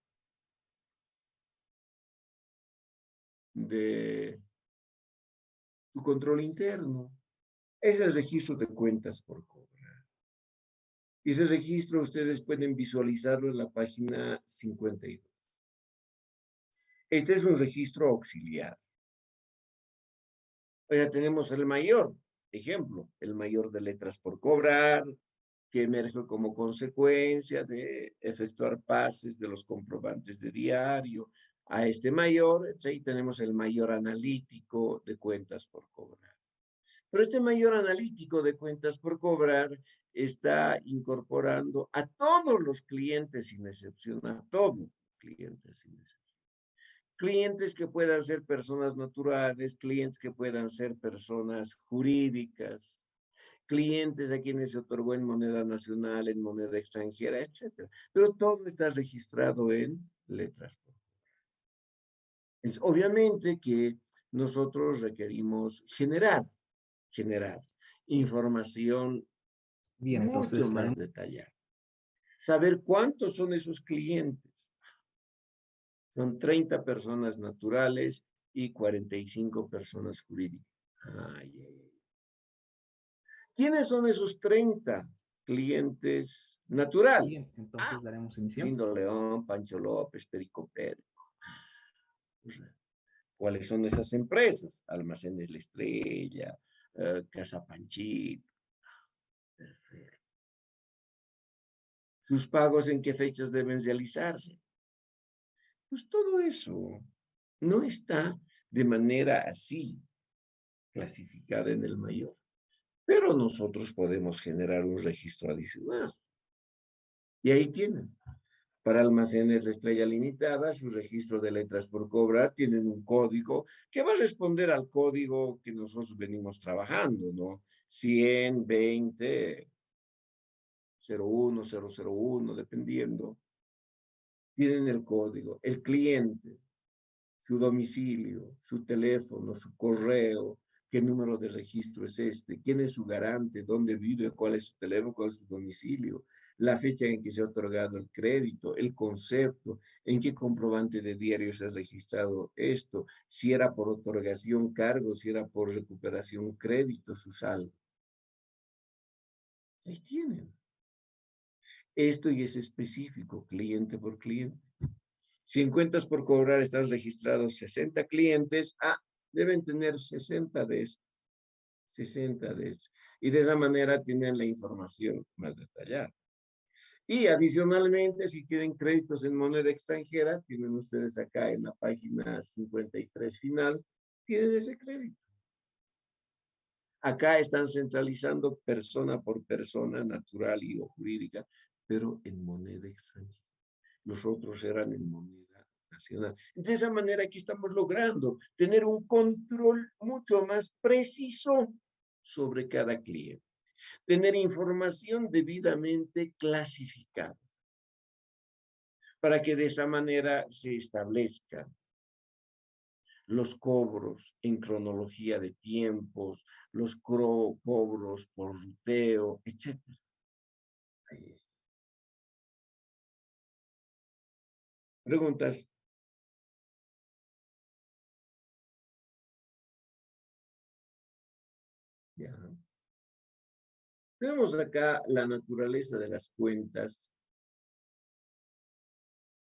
de su control interno es el registro de cuentas por cobrar. Y ese registro ustedes pueden visualizarlo en la página 52. Este es un registro auxiliar. Ya tenemos el mayor, ejemplo, el mayor de letras por cobrar, que emerge como consecuencia de efectuar pases de los comprobantes de diario a este mayor. Ahí tenemos el mayor analítico de cuentas por cobrar. Pero este mayor analítico de cuentas por cobrar está incorporando a todos los clientes sin excepción, a todos los clientes sin excepción. Clientes que puedan ser personas naturales, clientes que puedan ser personas jurídicas, clientes a quienes se otorgó en moneda nacional, en moneda extranjera, etcétera. Pero todo está registrado en letras. Entonces, obviamente que nosotros requerimos generar información Bien, mucho entonces más daremos detallada. Saber cuántos son esos clientes. Son 30 personas naturales y 45 personas jurídicas. Ay, ay, ay. ¿Quiénes son esos 30 clientes naturales? bien, entonces daremos inicio. Lindo León, Pancho López, Perico Pérez. ¿Cuáles son esas empresas? Almacenes La Estrella, Casa Panchito. Perfecto. ¿Sus pagos en qué fechas deben realizarse? Pues todo eso no está de manera así clasificada en el mayor. Pero nosotros podemos generar un registro adicional. Y ahí tienen. Para almacenes La Estrella Limitada, su registro de letras por cobrar, tienen un código que va a responder al código que nosotros venimos trabajando, ¿no? 100, 20, 01, 001, dependiendo. Tienen el código. El cliente, su domicilio, su teléfono, su correo, qué número de registro es este, quién es su garante, dónde vive, cuál es su teléfono, cuál es su domicilio, la fecha en que se ha otorgado el crédito, el concepto, en qué comprobante de diario se ha registrado esto, si era por otorgación cargo, si era por recuperación crédito, su saldo. Ahí tienen. Esto y es específico, cliente por cliente. Si en cuentas por cobrar están registrados 60 clientes, deben tener 60 de estos. 60 de estos. Y de esa manera tienen la información más detallada. Y adicionalmente, si quieren créditos en moneda extranjera, tienen ustedes acá en la página 53 final, tienen ese crédito. Acá están centralizando persona por persona, natural y o jurídica, pero en moneda extranjera. Los otros eran en moneda nacional. De esa manera aquí estamos logrando tener un control mucho más preciso sobre cada cliente. Tener información debidamente clasificada para que de esa manera se establezcan los cobros en cronología de tiempos, los cobros por ruteo, etc. ¿Preguntas? Ya. Tenemos acá la naturaleza de las cuentas.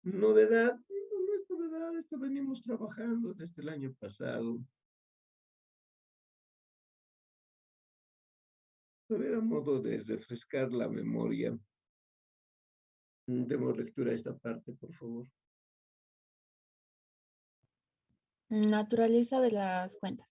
Novedad, no es novedad, esto venimos trabajando desde el año pasado. A ver, a modo de refrescar la memoria, demos lectura a esta parte, por favor. Naturaleza de las cuentas.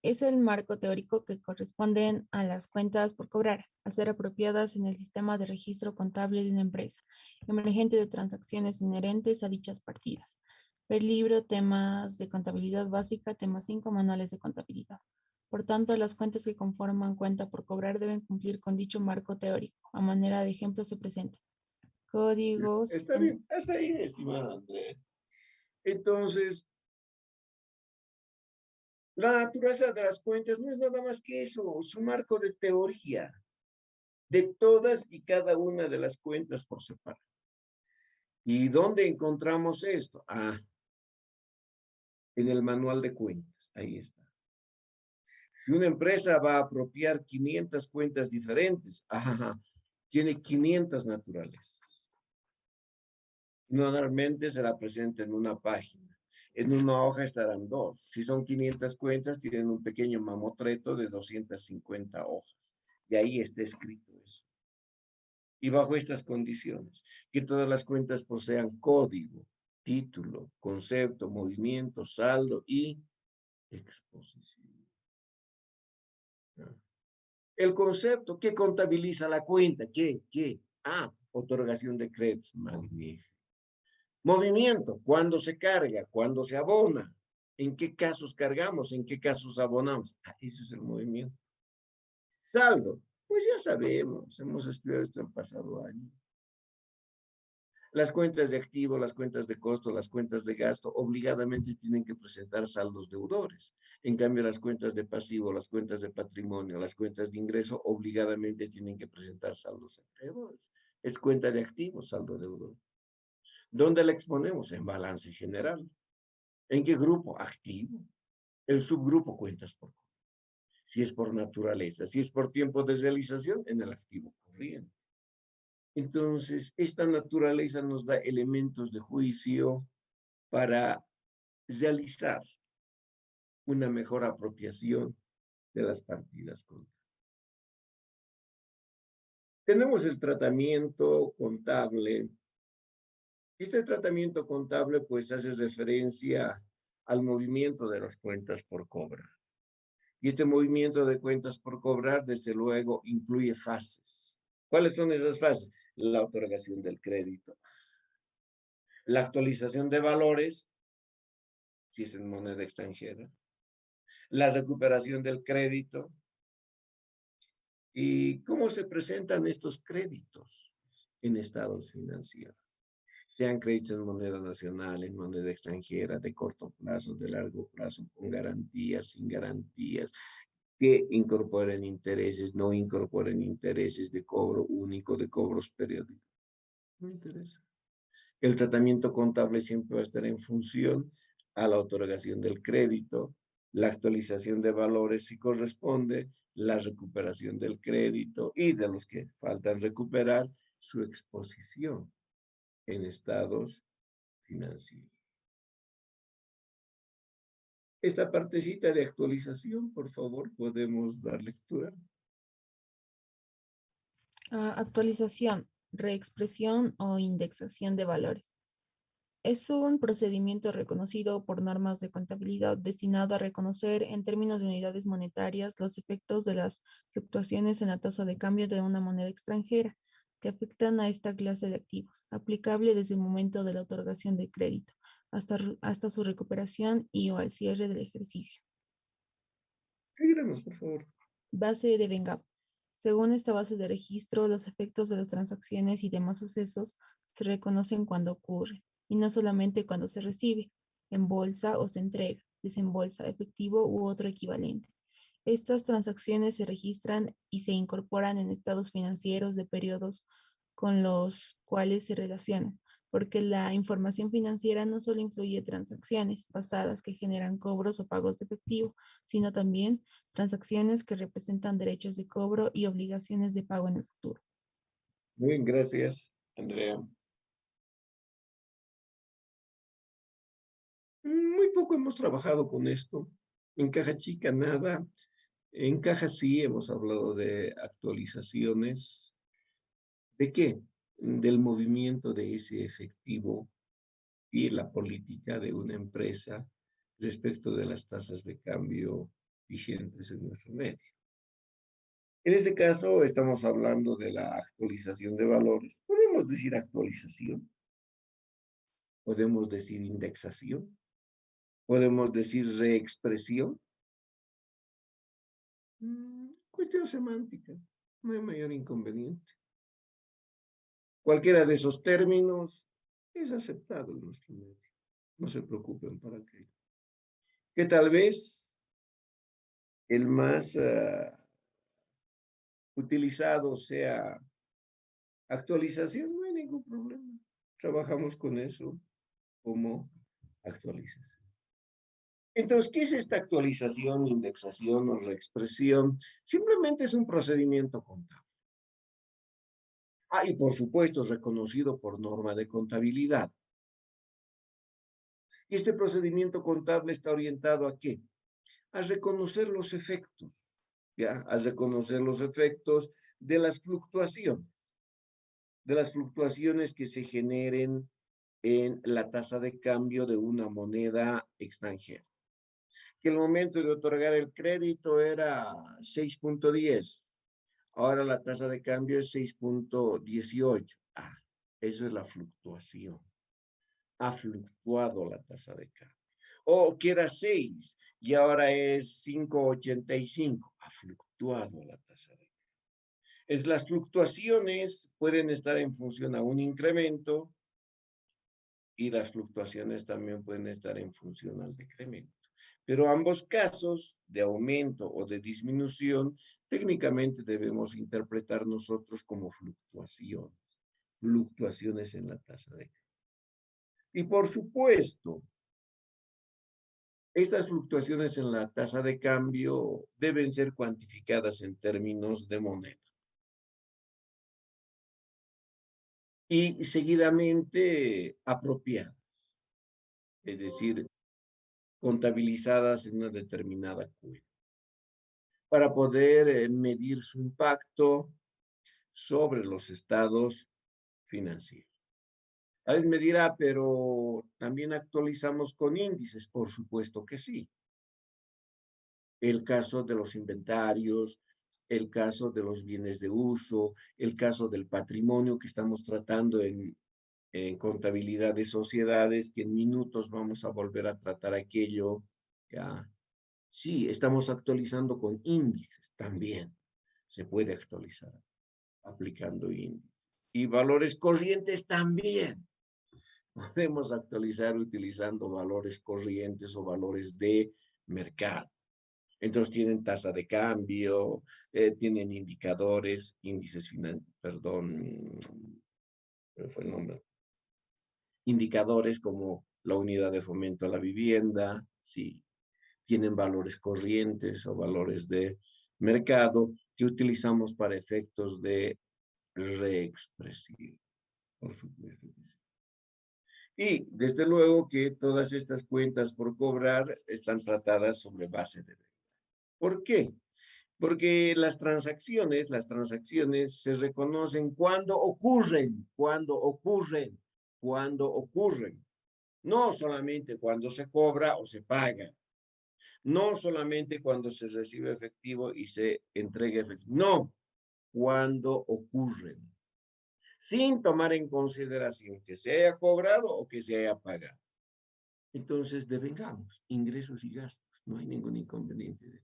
Es el marco teórico que corresponden a las cuentas por cobrar, a ser apropiadas en el sistema de registro contable de una empresa, emergente de transacciones inherentes a dichas partidas. Ver libro, temas de contabilidad básica, tema 5, manuales de contabilidad. Por tanto, las cuentas que conforman cuenta por cobrar deben cumplir con dicho marco teórico. A manera de ejemplo se presenta códigos. Está bien, hasta ahí, estimada Andrea. Entonces, la naturaleza de las cuentas no es nada más que eso, su marco de teoría de todas y cada una de las cuentas por separado. ¿Y dónde encontramos esto? En el manual de cuentas, ahí está. Si una empresa va a apropiar 500 cuentas diferentes, tiene 500 naturalezas. Normalmente se la presenta en una página. En una hoja estarán 2. Si son 500 cuentas, tienen un pequeño mamotreto de 250 hojas. De ahí está escrito eso. Y bajo estas condiciones, que todas las cuentas posean código, título, concepto, movimiento, saldo y exposición. El concepto, ¿qué contabiliza la cuenta? ¿Qué? Otorgación de créditos. Magnífico. Movimiento, ¿cuándo se carga? ¿Cuándo se abona? ¿En qué casos cargamos? ¿En qué casos abonamos? Eso es el movimiento. Saldo, pues ya sabemos, hemos estudiado esto el pasado año. Las cuentas de activo, las cuentas de costo, las cuentas de gasto, obligadamente tienen que presentar saldos deudores. En cambio, las cuentas de pasivo, las cuentas de patrimonio, las cuentas de ingreso, obligadamente tienen que presentar saldos acreedores. Es cuenta de activos, saldo deudor. ¿Dónde la exponemos? En balance general. ¿En qué grupo? Activo. El subgrupo cuentas por cobrar. Si es por naturaleza, si es por tiempo de realización, en el activo corriente. Entonces, esta naturaleza nos da elementos de juicio para realizar una mejor apropiación de las partidas contables. Tenemos el tratamiento contable. Este tratamiento contable, pues, hace referencia al movimiento de las cuentas por cobrar. Y este movimiento de cuentas por cobrar, desde luego, incluye fases. ¿Cuáles son esas fases? La otorgación del crédito, la actualización de valores, si es en moneda extranjera, la recuperación del crédito. ¿Y cómo se presentan estos créditos en estados financieros? Sean créditos en moneda nacional, en moneda extranjera, de corto plazo, de largo plazo, con garantías, sin garantías, que incorporen intereses, no incorporen intereses, de cobro único, de cobros periódicos. No interesa. El tratamiento contable siempre va a estar en función a la otorgación del crédito, la actualización de valores si corresponde, la recuperación del crédito y de los que faltan recuperar, su exposición en estados financieros. Esta partecita de actualización, por favor, podemos dar lectura. Actualización, reexpresión o indexación de valores. Es un procedimiento reconocido por normas de contabilidad destinado a reconocer en términos de unidades monetarias los efectos de las fluctuaciones en la tasa de cambio de una moneda extranjera que afectan a esta clase de activos, aplicable desde el momento de la otorgación de crédito hasta su recuperación y o al cierre del ejercicio. Seguiremos, por favor. Base de vengado. Según esta base de registro, los efectos de las transacciones y demás sucesos se reconocen cuando ocurren, y no solamente cuando se recibe, en bolsa o se entrega, desembolsa, efectivo u otro equivalente. Estas transacciones se registran y se incorporan en estados financieros de periodos con los cuales se relacionan, porque la información financiera no solo incluye transacciones pasadas que generan cobros o pagos de efectivo, sino también transacciones que representan derechos de cobro y obligaciones de pago en el futuro. Muy bien, gracias, Andrea. Muy poco hemos trabajado con esto. En caja chica nada. En caja sí hemos hablado de actualizaciones. ¿De qué? Del movimiento de ese efectivo y la política de una empresa respecto de las tasas de cambio vigentes en nuestro medio. En este caso estamos hablando de la actualización de valores. Podemos decir actualización. Podemos decir indexación. Podemos decir reexpresión. Cuestión semántica. No hay mayor inconveniente. Cualquiera de esos términos es aceptado en nuestro medio. No se preocupen para aquello. Que tal vez el más utilizado sea actualización, no hay ningún problema. Trabajamos con eso como actualización. Entonces, ¿qué es esta actualización, indexación o reexpresión? Simplemente es un procedimiento contable. Y por supuesto, reconocido por norma de contabilidad. Y este procedimiento contable está orientado ¿a qué? A reconocer los efectos, ¿ya? A reconocer los efectos de las fluctuaciones que se generen en la tasa de cambio de una moneda extranjera. Que el momento de otorgar el crédito era 6.10, ahora la tasa de cambio es 6.18. Eso es la fluctuación. Ha fluctuado la tasa de cambio. O que era 6 y ahora es 5.85. Ha fluctuado la tasa de cambio. Las fluctuaciones pueden estar en función a un incremento y las fluctuaciones también pueden estar en función al decremento. Pero ambos casos, de aumento o de disminución, técnicamente debemos interpretar nosotros como fluctuaciones en la tasa de cambio. Y por supuesto, estas fluctuaciones en la tasa de cambio deben ser cuantificadas en términos de moneda. Y seguidamente apropiadas, es decir, contabilizadas en una determinada cuenta, para poder medir su impacto sobre los estados financieros. Alguien me dirá, pero también actualizamos con índices. Por supuesto que sí. El caso de los inventarios, el caso de los bienes de uso, el caso del patrimonio que estamos tratando en contabilidad de sociedades, que en minutos vamos a volver a tratar aquello. ¿Ya? Sí, estamos actualizando con índices también. Se puede actualizar aplicando índices. Y valores corrientes también. Podemos actualizar utilizando valores corrientes o valores de mercado. Entonces tienen tasa de cambio, tienen indicadores, índices perdón, ¿cuál fue el nombre? Indicadores como la unidad de fomento a la vivienda, sí, tienen valores corrientes o valores de mercado que utilizamos para efectos de reexpresivo. Por supuesto que sí. Y desde luego que todas estas cuentas por cobrar están tratadas sobre base de venta. ¿Por qué? Porque las transacciones se reconocen cuando ocurren. No solamente cuando se cobra o se paga. No solamente cuando se recibe efectivo y se entrega efectivo. No, cuando ocurren. Sin tomar en consideración que se haya cobrado o que se haya pagado. Entonces, devengamos ingresos y gastos. No hay ningún inconveniente de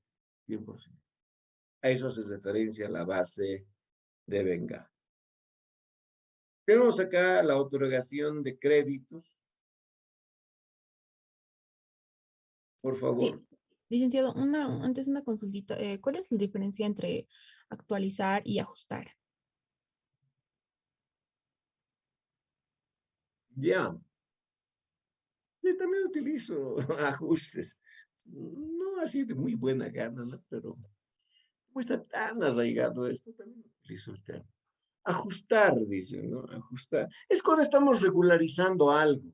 100%. A eso se referencia la base de vengar. Tenemos acá la otorgación de créditos. Por favor. Sí, licenciado, antes una consultita. ¿Cuál es la diferencia entre actualizar y ajustar? Ya. Yo también utilizo ajustes. No así de muy buena gana, ¿no? Pero como está tan arraigado esto, también utilizo el término. Ajustar, dicen, ¿no? Ajustar. Es cuando estamos regularizando algo.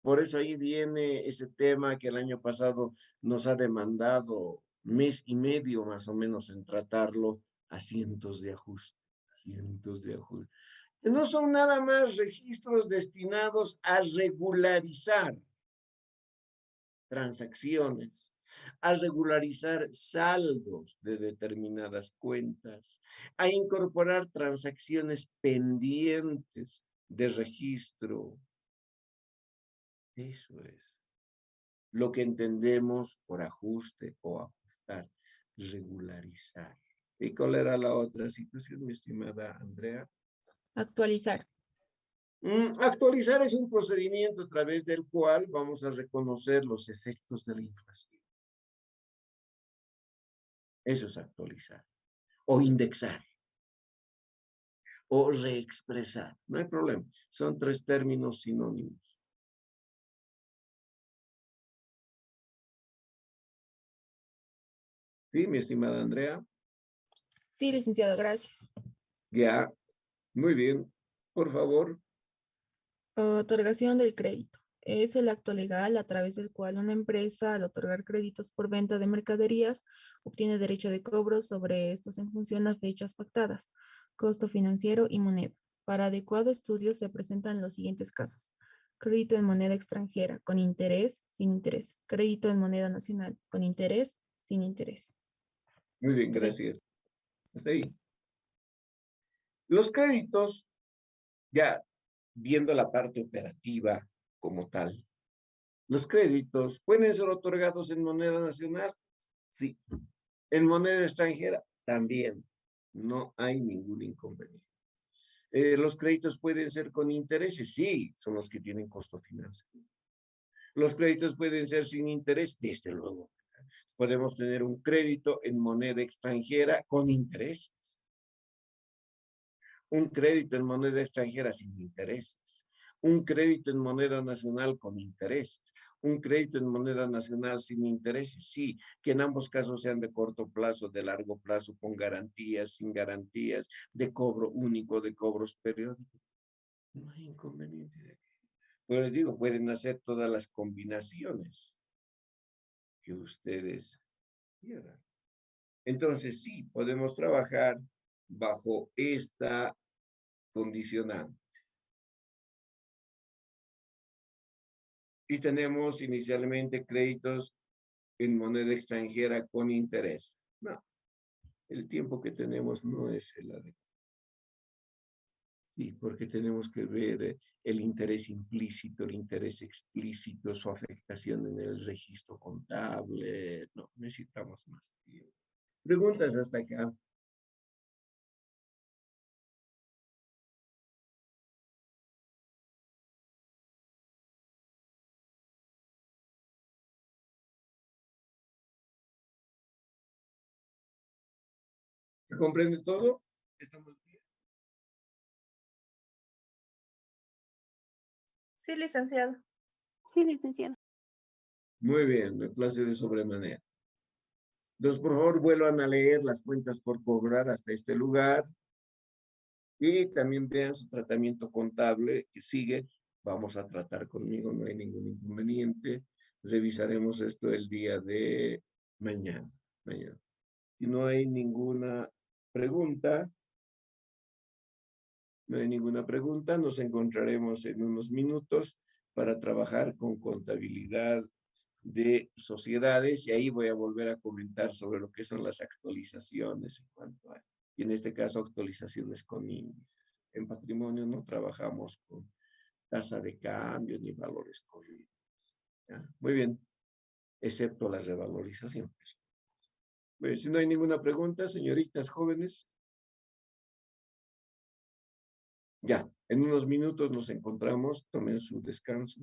Por eso ahí viene ese tema que el año pasado nos ha demandado mes y medio más o menos en tratarlo, asientos de ajuste, asientos de ajuste. No son nada más registros destinados a regularizar transacciones, a regularizar saldos de determinadas cuentas, a incorporar transacciones pendientes de registro. Eso es lo que entendemos por ajuste o ajustar, regularizar. ¿Y cuál era la otra situación, mi estimada Andrea? Actualizar. Actualizar es un procedimiento a través del cual vamos a reconocer los efectos de la inflación. Eso es actualizar. O indexar. O reexpresar. No hay problema. Son tres términos sinónimos. Sí, mi estimada Andrea. Sí, licenciado, gracias. Ya. Muy bien. Por favor. Otorgación del crédito. Es el acto legal a través del cual una empresa, al otorgar créditos por venta de mercaderías, obtiene derecho de cobro sobre estos en función a fechas pactadas, costo financiero y moneda. Para adecuado estudio se presentan los siguientes casos. Crédito en moneda extranjera, con interés, sin interés. Crédito en moneda nacional, con interés, sin interés. Muy bien, gracias. Hasta ahí. Los créditos, ya viendo la parte operativa como tal, los créditos pueden ser otorgados en moneda nacional, sí. En moneda extranjera, también. No hay ningún inconveniente. Los créditos pueden ser con intereses, sí, son los que tienen costo financiero. Los créditos pueden ser sin interés, desde luego. Podemos tener un crédito en moneda extranjera con interés. Un crédito en moneda extranjera sin intereses. Un crédito en moneda nacional con intereses. Un crédito en moneda nacional sin intereses, sí, que en ambos casos sean de corto plazo, de largo plazo, con garantías, sin garantías, de cobro único, de cobros periódicos. No hay inconveniente. Pues les digo, pueden hacer todas las combinaciones que ustedes quieran. Entonces, sí, podemos trabajar bajo esta condicionante. Y tenemos inicialmente créditos en moneda extranjera con interés. No, el tiempo que tenemos no es el adecuado. Sí, porque tenemos que ver el interés implícito, el interés explícito, su afectación en el registro contable. No, necesitamos más tiempo. Preguntas hasta acá. ¿Se comprende todo? ¿Estamos bien? Sí, licenciado. Sí, licenciado. Muy bien, me place de sobremanera. Entonces, por favor, vuelvan a leer las cuentas por cobrar hasta este lugar. Y también vean su tratamiento contable que sigue. Vamos a tratar conmigo, no hay ningún inconveniente. Revisaremos esto el día de mañana. Si no hay ninguna pregunta, nos encontraremos en unos minutos para trabajar con contabilidad de sociedades y ahí voy a volver a comentar sobre lo que son las actualizaciones en cuanto a, y en este caso actualizaciones con índices. En patrimonio no trabajamos con tasa de cambio ni valores corridos. ¿Ya? Muy bien, excepto las revalorizaciones. Bueno, si no hay ninguna pregunta, señoritas jóvenes. Ya, en unos minutos nos encontramos, tomen su descanso.